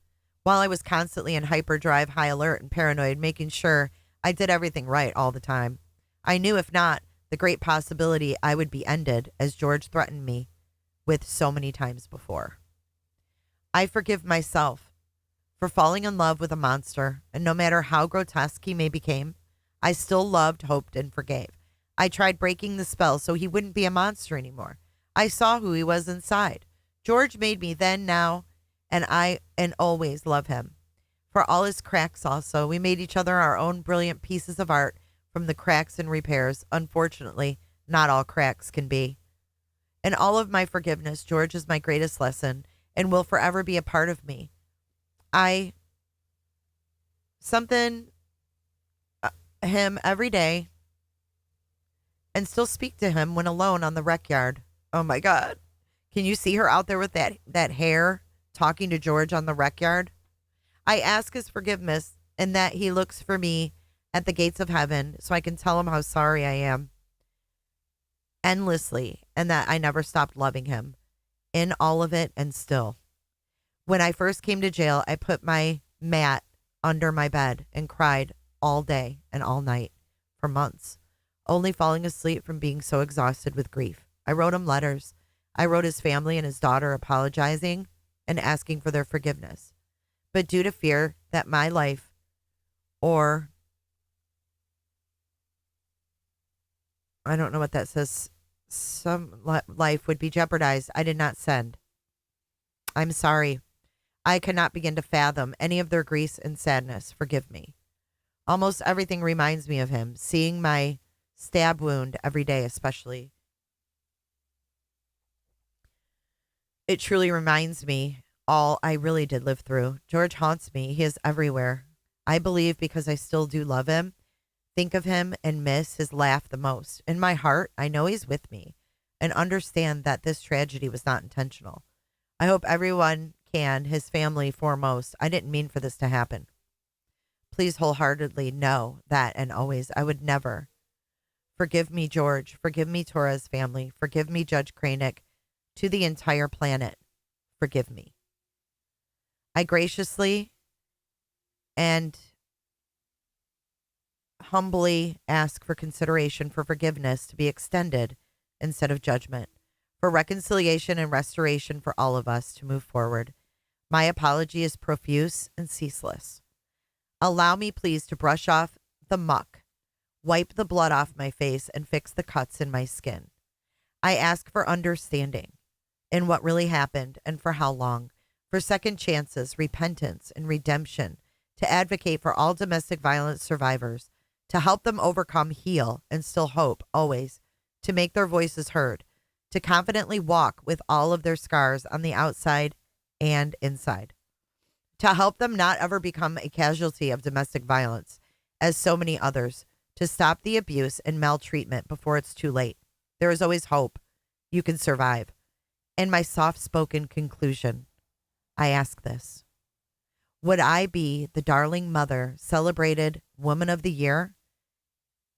while I was constantly in hyperdrive, high alert, and paranoid, making sure I did everything right all the time. I knew if not, the great possibility I would be ended, as George threatened me with so many times before. I forgive myself for falling in love with a monster, and no matter how grotesque he may become, I still loved, hoped, and forgave. I tried breaking the spell so he wouldn't be a monster anymore. I saw who he was inside. George made me then, now, and always love him. For all his cracks also, we made each other our own brilliant pieces of art from the cracks and repairs. Unfortunately, not all cracks can be. In all of my forgiveness, George is my greatest lesson and will forever be a part of me. Him every day and still speak to him when alone on the rec yard. Oh my God. Can you see her out there with that hair talking to George on the rec yard? I ask his forgiveness and that he looks for me at the gates of heaven so I can tell him how sorry I am endlessly and that I never stopped loving him in all of it and still. When I first came to jail, I put my mat under my bed and cried all day and all night for months, only falling asleep from being so exhausted with grief. I wrote him letters. I wrote his family and his daughter apologizing and asking for their forgiveness. But due to fear that my life or I don't know what that says, some life would be jeopardized, I did not send. I'm sorry. I cannot begin to fathom any of their grief and sadness. Forgive me. Almost everything reminds me of him. Seeing my stab wound every day, especially. It truly reminds me all I really did live through. George haunts me. He is everywhere. I believe because I still do love him, think of him, and miss his laugh the most. In my heart, I know he's with me and understand that this tragedy was not intentional. I hope everyone can, his family foremost. I didn't mean for this to happen. Please wholeheartedly know that and always, I would never. Forgive me, George. Forgive me, Torres family. Forgive me, Judge Kranick. To the entire planet, forgive me. I graciously and humbly ask for consideration for forgiveness to be extended instead of judgment, for reconciliation and restoration for all of us to move forward. My apology is profuse and ceaseless. Allow me, please, to brush off the muck, wipe the blood off my face, and fix the cuts in my skin. I ask for understanding in what really happened and for how long, for second chances, repentance, and redemption, to advocate for all domestic violence survivors, to help them overcome, heal, and still hope, always, to make their voices heard, to confidently walk with all of their scars on the outside and inside, to help them not ever become a casualty of domestic violence, as so many others, to stop the abuse and maltreatment before it's too late. There is always hope. You can survive. In my soft-spoken conclusion, I ask this. Would I be the darling mother, celebrated Woman of the Year,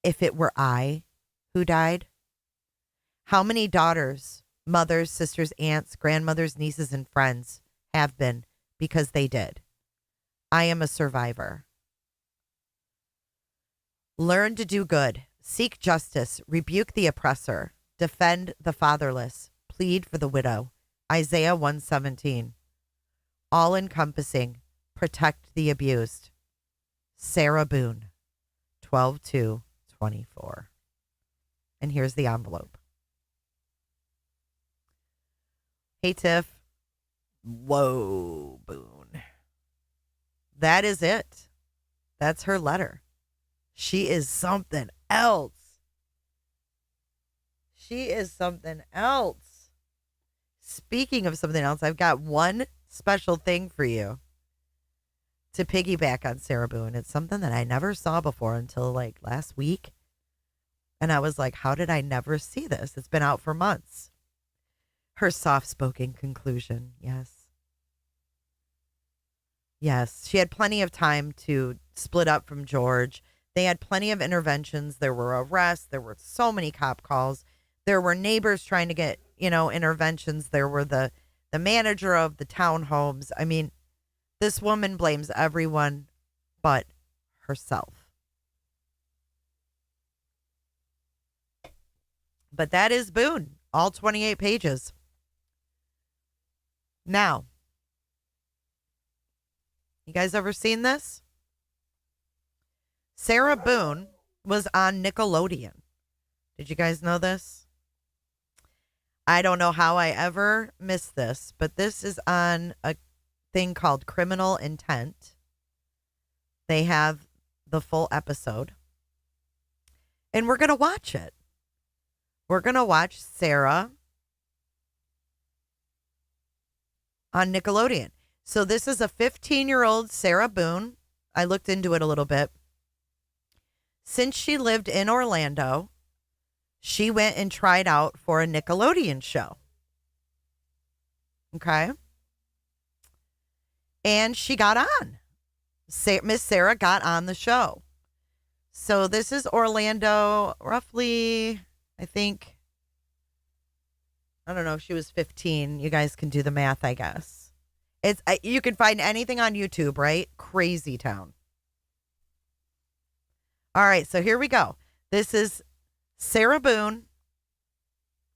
if it were I who died? How many daughters, mothers, sisters, aunts, grandmothers, nieces, and friends have been because they did? I am a survivor. Learn to do good, seek justice, rebuke the oppressor, defend the fatherless, plead for the widow. Isaiah 1:17. All-encompassing, protect the abused. Sarah Boone, 12/2/24. And here's the envelope. Hey, Tiff. Whoa, Boone. That is it. That's her letter. She is something else. She is something else. Speaking of something else, I've got one special thing for you to piggyback on Sarah Boone. It's something that I never saw before until like last week. And I was like, how did I never see this? It's been out for months. Her soft-spoken conclusion. Yes. Yes. She had plenty of time to split up from George. They had plenty of interventions. There were arrests. There were so many cop calls. There were neighbors trying to get, interventions. There were the manager of the townhomes. I mean, this woman blames everyone but herself. But that is Boone, all 28 pages. Now, you guys ever seen this? Sarah Boone was on Nickelodeon. Did you guys know this? I don't know how I ever missed this, but this is on a thing called Criminal Intent. They have the full episode. And we're going to watch it. We're going to watch Sarah on Nickelodeon. So this is a 15-year-old Sarah Boone. I looked into it a little bit. Since she lived in Orlando, she went and tried out for a Nickelodeon show. Okay. And she got on. Miss Sarah got on the show. So this is Orlando, roughly, I think, I don't know if she was 15. You guys can do the math, I guess. You can find anything on YouTube, right? Crazy town. All right, so here we go. This is Sarah Boone,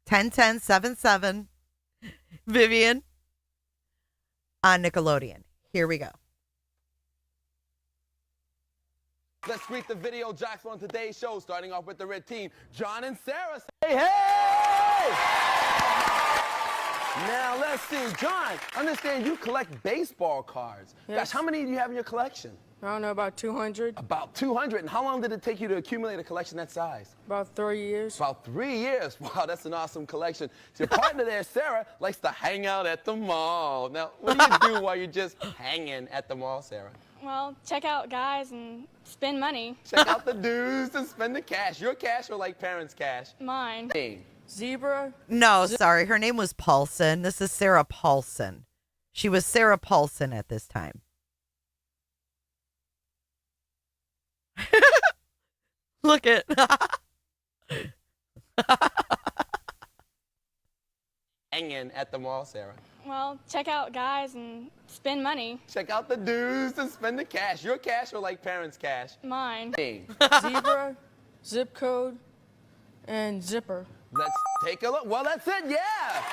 10-10-7-7, Vivian, on Nickelodeon. Here we go. Let's greet the video jocks on today's show, starting off with the red team, John and Sarah. Hey, hey! Now, let's see. John, I understand you collect baseball cards. Yes. Gosh, how many do you have in your collection? I don't know, about 200. About 200. And how long did it take you to accumulate a collection that size? About 3 years. About 3 years. Wow, that's an awesome collection. So your partner there, Sarah, likes to hang out at the mall. Now, what do you do while you're just hanging at the mall, Sarah? Well, check out guys and spend money. Check out the dudes and spend the cash. Your cash or like parents' cash? Mine. Hey. Zebra. No, sorry. Her name was Paulson. This is Sarah Paulson. She was Sarah Paulson at this time. Look at. Hanging at the mall, Sarah. Well, check out guys and spend money. Check out the dudes and spend the cash. Your cash or like parents' cash? Mine. Hey. Zebra, zip code, and zipper. Let's take a look. Well, that's it, yeah.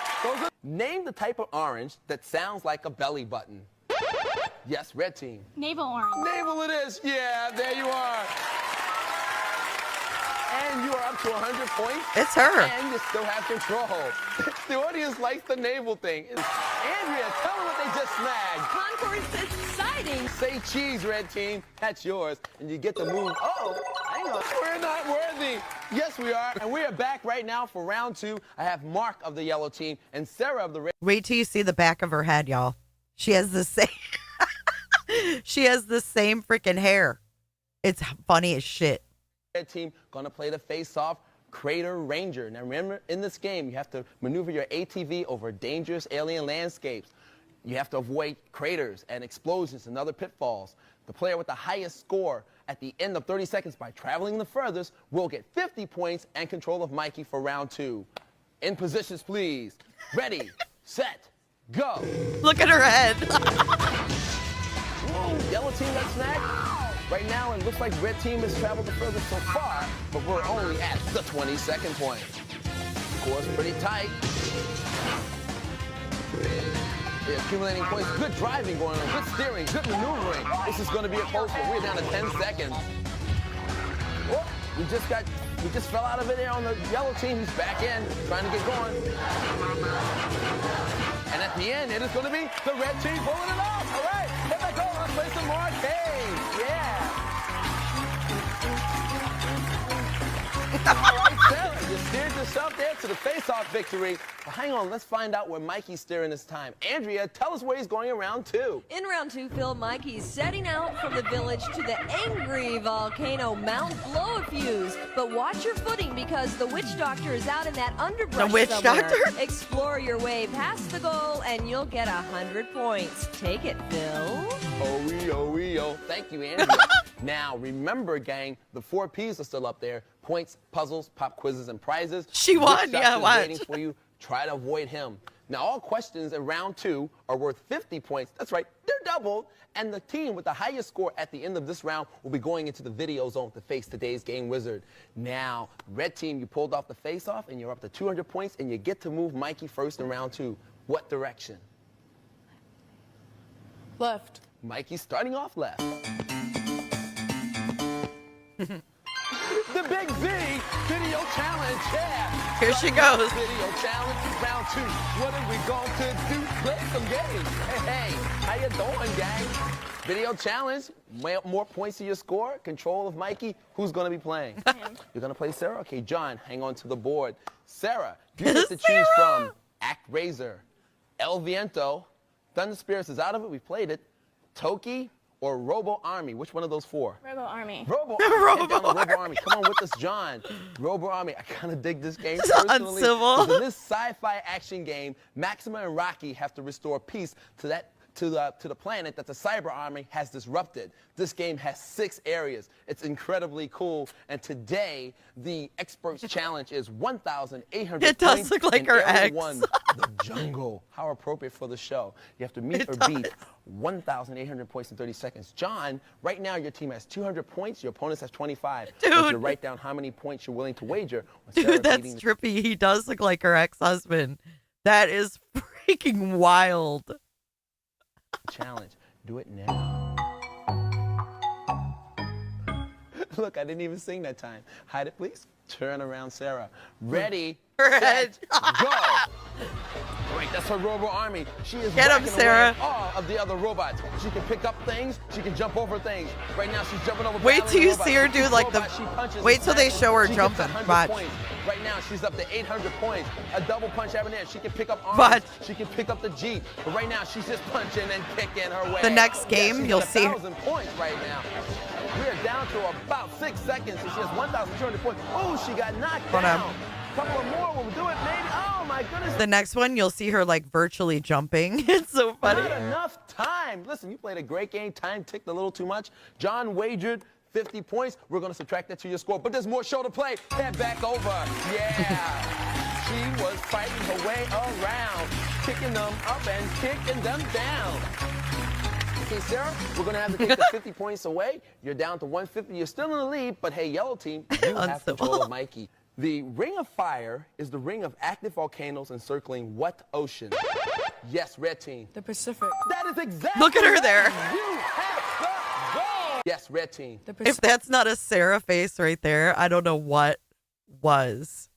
Name the type of orange that sounds like a belly button. Yes, red team. Navel orange. Navel it is. Yeah, there you are. And you are up to 100 points. It's her. And you still have control. The audience likes the navel thing. Andrea, tell them what they just snagged. Concourse is exciting. Say cheese, red team. That's yours. And you get to move. Oh, hang on. We're not worthy. Yes, we are. And we are back right now for round 2. I have Mark of the yellow team and Sarah of the red. Wait till you see the back of her head, y'all. She has the same. She has the same freaking hair. It's funny as shit. Red team gonna play the face-off Crater Ranger. Now remember, in this game, you have to maneuver your ATV over dangerous alien landscapes. You have to avoid craters and explosions and other pitfalls. The player with the highest score at the end of 30 seconds by traveling the furthest will get 50 points and control of Mikey for round 2. In positions, please. Ready, set, go. Look at her head. Whoa, yellow team got snagged. Right now, it looks like red team has traveled the furthest so far, but we're only at the 22nd point. Score's pretty tight. They're accumulating points. Good driving going on, good steering, good maneuvering. This is going to be a close one. We're down to 10 seconds. Oh, we just fell out of it there on the yellow team. He's back in, trying to get going. And at the end, it is going to be the red team pulling it off. All right, here they go. Let's play some more arcade. Yeah. All right, Sarah, you steered yourself there to the face-off victory. Well, hang on, let's find out where Mikey's steering this time. Andrea, tell us where he's going in round 2. In round 2, Phil, Mikey's setting out from the village to the angry volcano Mount Blow-a-Fuse. But watch your footing because the witch doctor is out in that underbrush The witch somewhere. doctor? Explore your way past the goal and you'll get 100 points. Take it, Phil. Oh. Thank you, Andrea. Now, remember, gang, the 4 Ps are still up there. Points, puzzles, pop quizzes, and prizes. She won, Witch yeah, Doctor's watch. waiting for you. Try to avoid him. Now, all questions in round 2 are worth 50 points. That's right, they're doubled. And the team with the highest score at the end of this round will be going into the video zone to face today's game wizard. Now, red team, you pulled off the face-off, and you're up to 200 points, and you get to move Mikey first in round 2. What direction? Left. Mikey's starting off left. The Big V Video Challenge, yeah. Here she goes. Video Challenge, round 2. What are we going to do? Play some games. Hey, how you doing, gang? Video Challenge, more points to your score, control of Mikey. Who's going to be playing? You're going to play Sarah? Okay, John, hang on to the board. Sarah, you get to choose from Act Razor, El Viento, Thunder Spirits is out of it, we played it, Toki, or Robo Army. Which one of those 4? Robo Army. Robo Army. Get down to Robo Army. Come on with us, John. Robo Army. I kind of dig this game personally. Uncivil. Because in this sci-fi action game, Maxima and Rocky have to restore peace to the planet that the cyber army has disrupted. This game has 6 areas. It's incredibly cool. And today, the experts challenge is 1,800 It does points look like in her area ex. 1, the jungle. How appropriate for the show. You have to meet or beat 1,800 points in 30 seconds. John, right now your team has 200 points. Your opponent has 25. Dude. So if you write down how many points you're willing to wager. on Sarah Dude, that's beating the trippy. He does look like her ex-husband. That is freaking wild. challenge. Do it now. Look, I didn't even sing that time. Hide it, please. Turn around, Sarah. Ready, Red. set, go. Wait, that's her Robo Army. She is Get 'em, whacking Sarah. away at all of the other robots. She can pick up things. She can jump over things. Right now, she's jumping over. Wait till you robots. see her do Each like the- robot she punches wait till they smashes. show her She gets jumping. 100 Watch. points. Right now, she's up to 800 points. A double punch every there. She can pick up arms. Watch. She can pick up the Jeep. But right now, she's just punching and kicking her way. The next game, she's you'll at see her- 1,000 points right now. We are down to about 6 seconds, and she has 1,200 points. Oh, she got knocked Hold on. down. Couple of more, we'll do it, maybe. Oh my goodness. The next one, you'll see her like virtually jumping. It's so funny. Not enough time. Listen, you played a great game. Time ticked a little too much. John wagered 50 points. We're going to subtract that to your score, but there's more show to play. Head back over. Yeah. She was fighting her way around, kicking them up and kicking them down. Okay, Sarah, we're going to have to take the 50 points away. You're down to 150. You're still in the lead, but hey, yellow team, you have Uncivil. control of Mikey. The Ring of Fire is the ring of active volcanoes encircling what ocean? Yes, red team. The Pacific. That is exactly Look at her there. right. You have the goal. Yes, red team. The If that's not a Sarah face right there, I don't know what was.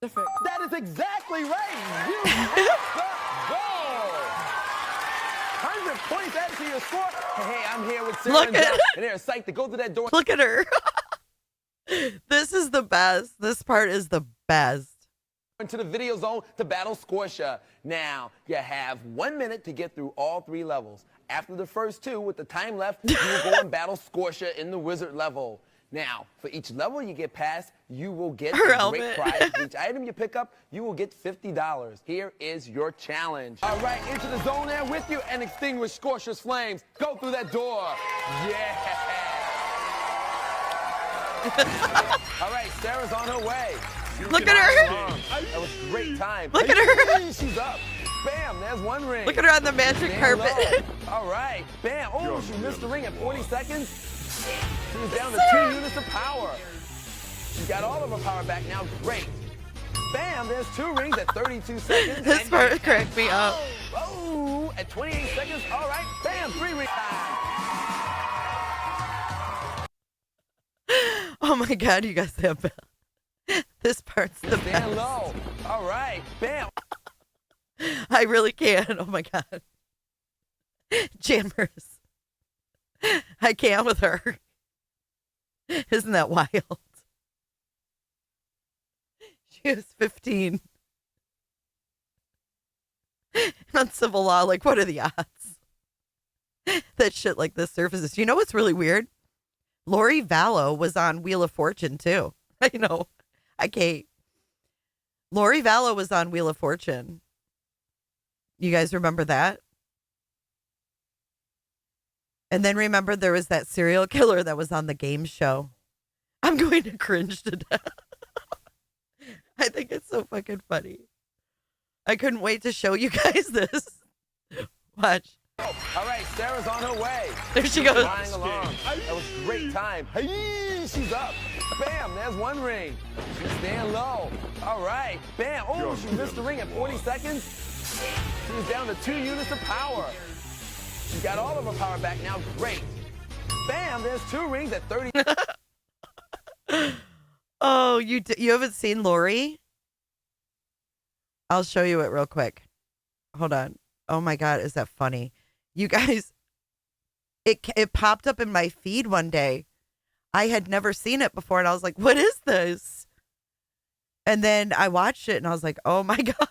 Pacific. That is exactly right. You have the goal. 100 points added to your score. Hey, I'm here with Sarah Look and at John, it. and they're psyched to go to that door. Look at her. This is the best. This part is the best. Into the video zone to battle Scotia. Now, you have 1 minute to get through all 3 levels. After the first 2, with the time left, you will go and battle Scotia in the wizard level. Now, for each level you get past, you will get Her a great helmet. prize. For each item you pick up, you will get $50. Here is your challenge. All right, into the zone there with you and extinguish Scotia's flames. Go through that door. Yeah. All right, Sarah's on her way. Look at her. That was a great time. Look at her. Hey, she's up. Bam, there's 1 ring. Look at her on the magic Stand carpet. low. All right, bam. Oh, she missed the ring at 40 seconds. She was down to 2 units of power. She got all of her power back now. Great. Bam, there's 2 rings at 32 seconds. This And- part cracked me up. Oh, at 28 seconds. All right, bam, 3 ring time. Oh my God, you guys have this part's the Stand best. low. All right, bam. I really can't. Oh my God. Jammers. I can't with her. Isn't that wild? She was 15. On civil law, like, what are the odds that shit like this surfaces? You know what's really weird? Lori Vallow was on Wheel of Fortune, too. I know. I can't. Lori Vallow was on Wheel of Fortune. You guys remember that? And then remember there was that serial killer that was on the game show. I'm going to cringe to death. I think it's so fucking funny. I couldn't wait to show you guys this. Watch. All right, Sarah's on her way. There she goes. Flying along. That was a great time. Hey, she's up. Bam, there's 1 ring. She's staying low. All right, bam. Oh, she missed the ring at 40 seconds. She was down to 2 units of power. She got all of her power back now. Great. Bam, there's 2 rings at 30. Oh, you haven't seen Lori? I'll show you it real quick. Hold on. Oh my God, is that funny? You guys, it popped up in my feed one day. I had never seen it before, and I was like, what is this? And then I watched it, and I was like, oh my God.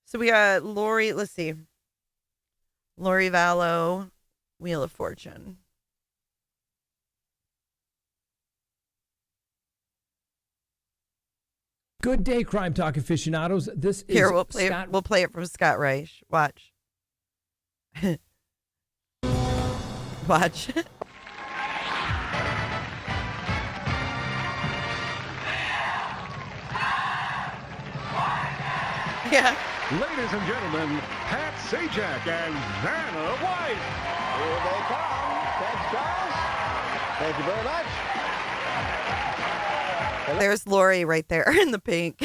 So we got Lori, let's see. Lori Vallow, Wheel of Fortune. Good day, Crime Talk aficionados. This is Here, we'll play Scott. it. We'll play it from Scott Reich. Watch. Watch. Yeah. Ladies and gentlemen, Pat Sajak and Vanna White. Here they come. Thanks, Charles. Thank you very much. There's Lori right there in the pink.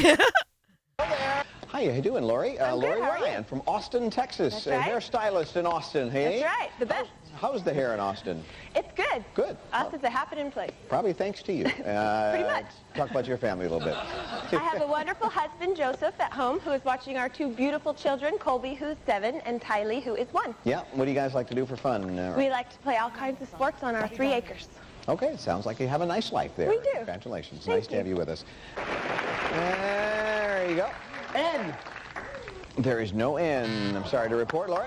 Hi, how you doing, Lori? Lori good. How are you? Ryan from Austin, Texas. That's right. Hairstylist in Austin, hey? That's right, the best. How's the hair in Austin? It's good. Good. Us is a happening place. Probably thanks to you. Pretty much. Talk about your family a little bit. I have a wonderful husband, Joseph, at home, who is watching our 2 beautiful children, Colby, who's 7, and Tylee, who is 1. Yeah, what do you guys like to do for fun? We like to play all kinds of sports on our 3 acres. Okay, sounds like you have a nice life there. We do. Congratulations. Thank Nice to have you with us. There you go. N. There is no N. I'm sorry to report, Lori.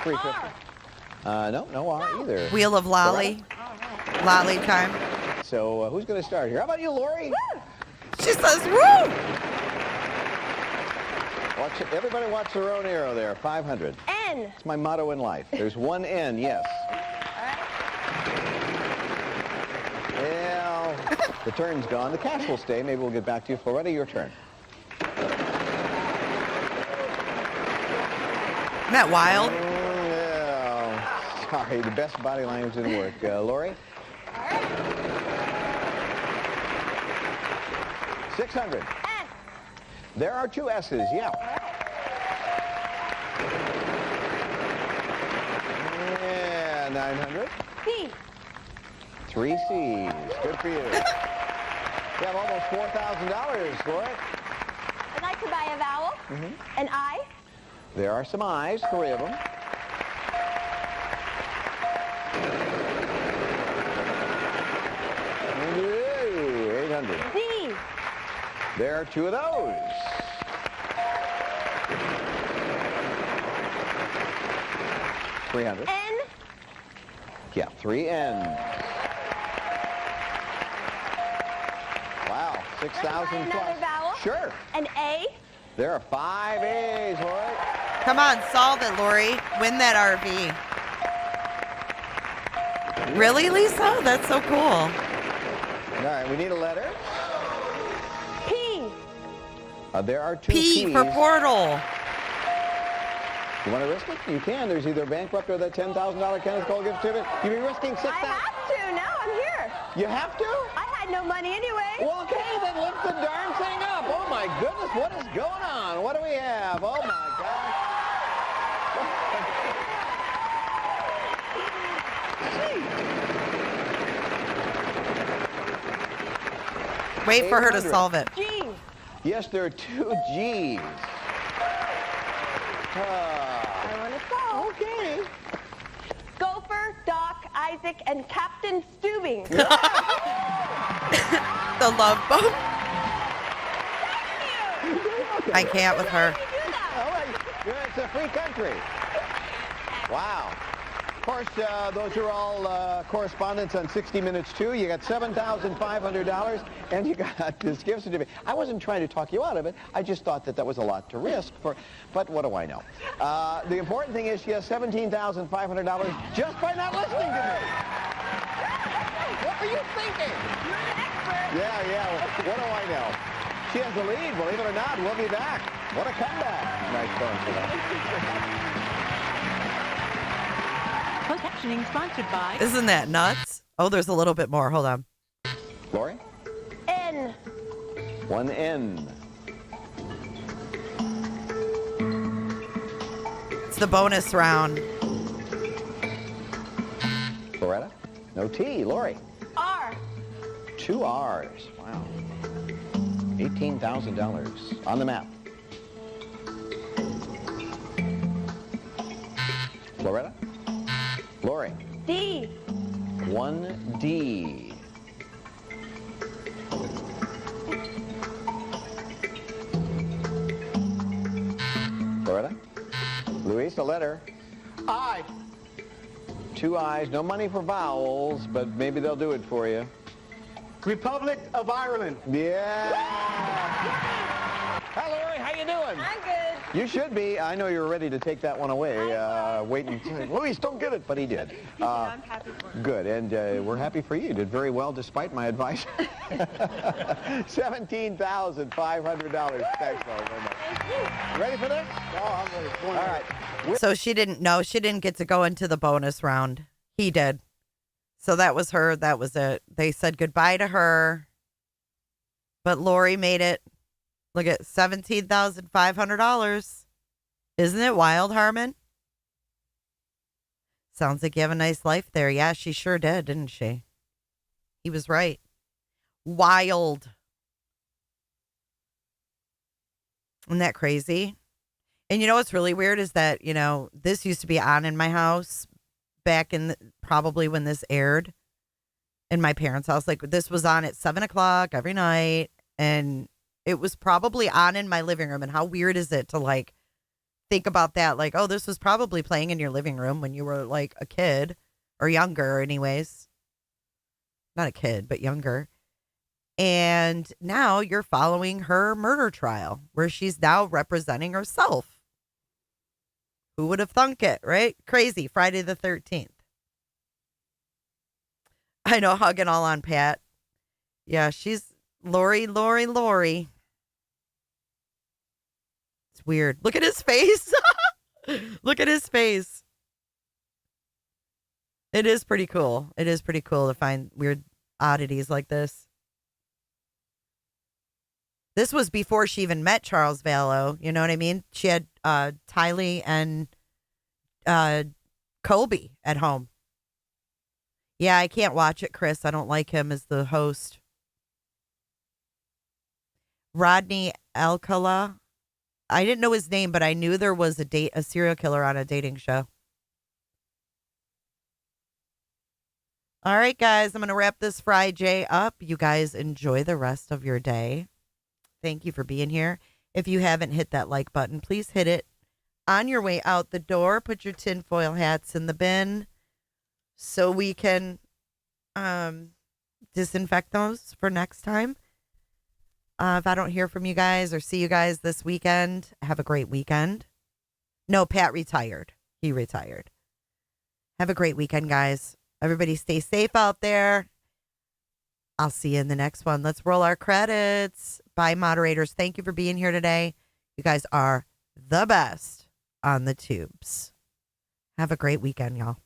350. No R either. Wheel of Lolly. Lolly time. So who's going to start here? How about you, Lori? Woo! She says, woo! Watch it. Everybody watch their own arrow there. 500. N. It's my motto in life. There's 1 N, yes. Well, the turn's gone. The cash will stay. Maybe we'll get back to you. Floretta, your turn. Isn't that wild? Yeah. sorry. The best body language didn't work. Lori? 600. S. There are 2 S's, yeah. And 900. C. 3 C's. Good for you. You have almost $4,000, Lori. I'd like to buy a vowel. An I. There are some I's, 3 of them. Ooh, 800. D. There are 2 of those. $300. N. Yeah, 3 N's. Wow, 6,000 Another plus. vowel? Sure. An A. There are 5 A's, Lori. Come on, solve it, Lori. Win that RV. Really, Lisa? That's so cool. All right, we need a letter. P. There are 2 P P's. for portal. You want to risk it? You can. There's either a bankrupt or that $10,000 Kenneth Cole gift certificate. You'd be risking $6,000. I have to. No, I'm here. You have to? I had no money anyway. Well, okay, then lift the darn thing up. Oh, my goodness, what is going on? What do we have? Oh, my gosh. Wait for her to 800. solve it. G. Yes, there are 2 G's. I want to solve. Okay. Gopher, Doc, Isaac, and Captain Stubing. The love boat. I can't with her. All right. It's a free country. Wow. Of course, those are all correspondents on 60 Minutes too. You got $7,500, and you got this gift certificate. I wasn't trying to talk you out of it. I just thought that was a lot to risk for. But what do I know? The important thing is she has $17,500 just by not listening to me. What were you thinking? You're an expert. Yeah. What do I know? She has the lead. Believe it or not, we'll be back. What a comeback. Nice phone for that. Captioning sponsored by... Isn't that nuts? Oh, there's a little bit more. Hold on. Lori? N. 1 N. It's the bonus round. Loretta? No T. Lori? R. 2 R's. Wow. $18,000 on the map. Loretta? Lori? D. 1 D. Loretta? Luis, a letter. I. 2 I's. No money for vowels, but maybe they'll do it for you. Republic of Ireland. Yeah. Hi, Lori. How you doing? I'm good. You should be. I know you were ready to take that one away. Waiting. Luis, don't get it. But he did. I'm happy for you. Good. And we're happy for you. You did very well despite my advice. $17,500. Thanks, Lori, very much. Ready for this? Oh, I'm ready. All right. So she didn't know. She didn't get to go into the bonus round. He did. So that was her. That was it. They said goodbye to her. But Lori made it. Look at $17,500. Isn't it wild, Harmon? Sounds like you have a nice life there. Yeah, she sure did, didn't she? He was right. Wild. Isn't that crazy? And you know what's really weird is that, this used to be on in my house back in probably when this aired in my parents' house. Like this was on at 7:00 every night. And it was probably on in my living room. And how weird is it to think about that? Like, oh, this was probably playing in your living room when you were like a kid or younger anyways. Not a kid, but younger. And now you're following her murder trial where she's now representing herself. Who would have thunk it, right? Crazy. Friday the 13th. I know, hugging all on Pat. Yeah, she's Lori. It's weird. Look at his face. Look at his face. It is pretty cool. It is pretty cool to find weird oddities like this. This was before she even met Charles Vallow. You know what I mean? She had Tylee and Colby at home. Yeah, I can't watch it, Chris. I don't like him as the host. Rodney Alcala. I didn't know his name, but I knew there was a serial killer on a dating show. All right, guys, I'm going to wrap this Friday up. You guys enjoy the rest of your day. Thank you for being here. If you haven't hit that like button, please hit it on your way out the door. Put your tinfoil hats in the bin so we can disinfect those for next time. If I don't hear from you guys or see you guys this weekend, have a great weekend. No, Pat retired. He retired. Have a great weekend, guys. Everybody stay safe out there. I'll see you in the next one. Let's roll our credits. Bye, moderators. Thank you for being here today. You guys are the best on the tubes. Have a great weekend, y'all.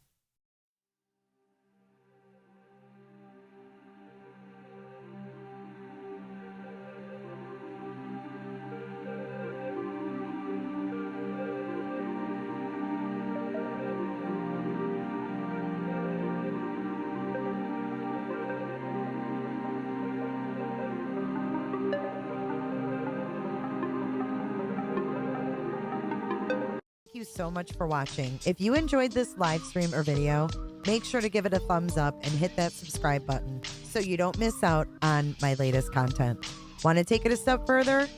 Thank you so much for watching. If you enjoyed this live stream or video, make sure to give it a thumbs up and hit that subscribe button so you don't miss out on my latest content. Want to take it a step further?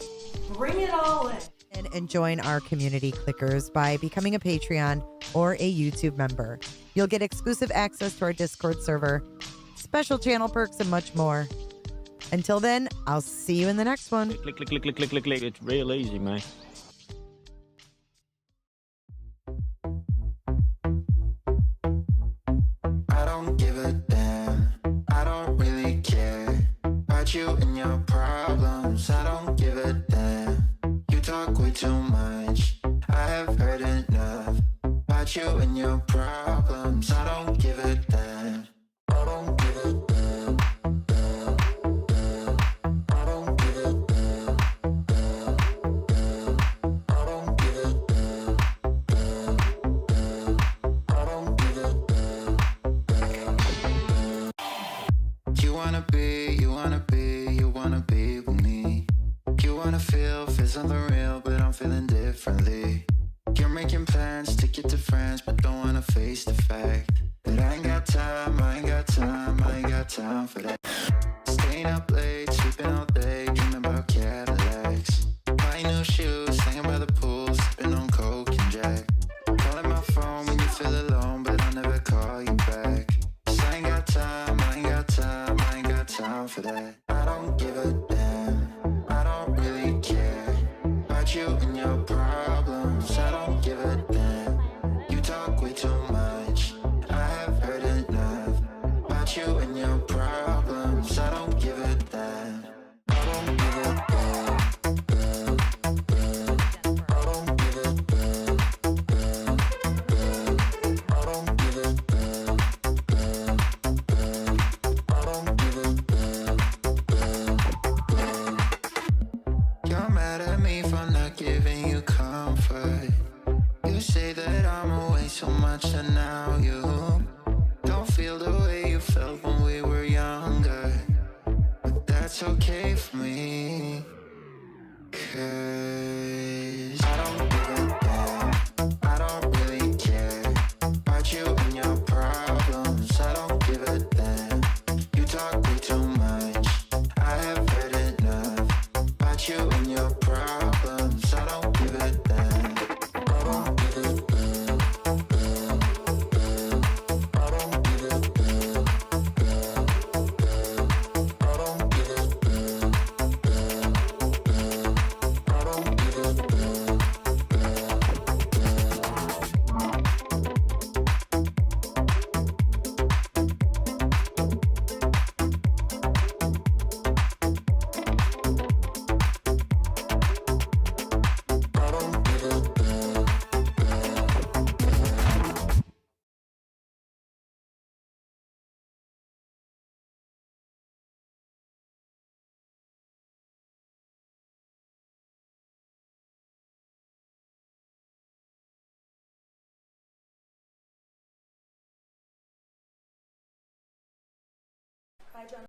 Bring it all in. And join our community clickers by becoming a Patreon or a YouTube member. You'll get exclusive access to our Discord server, special channel perks, and much more. Until then, I'll see you in the next one. Click, click, click, click, click, click, click. It's real easy, man. I don't give a damn. I don't really care about you and your problems. I don't give a damn. You talk way too much. I have heard enough about you and your problems. I don't give a damn. I don't give a damn. I don't give a damn. I don't give a damn. I don't give a damn. You wanna be with me. You wanna feel something real, but I'm feeling differently. You're making plans to get to friends, but don't wanna face the fact that I ain't got time, I ain't got time, I ain't got time for that. Staying up late, sleeping all day, dreaming about Cadillacs. Buying new shoes, hanging by the pool, sipping on Coke and Jack. Calling my phone when you feel alone, but I'll never call you back. 'Cause I ain't got time, I ain't got time, I ain't got time for that. I don't give a damn, I don't really care about you and your problems. I don't give a damn. You talk way too much. I have heard enough about you and your problems. I don't give a damn. I don't give a damn. I don't give a damn. I don't give a damn. I don't give a damn. You're mad at me for not giving you comfort. You say that I'm away so much and now you don't feel the way you felt when we were younger. But that's okay for me, 'cause I don't give a damn. I don't really care about you and your problems. I don't give a damn. You talk way too much. I have heard enough about you and your problems. I don't give a damn. I don't give a damn. I don't give a damn. I don't give a damn. I don't give a damn. Bye, John.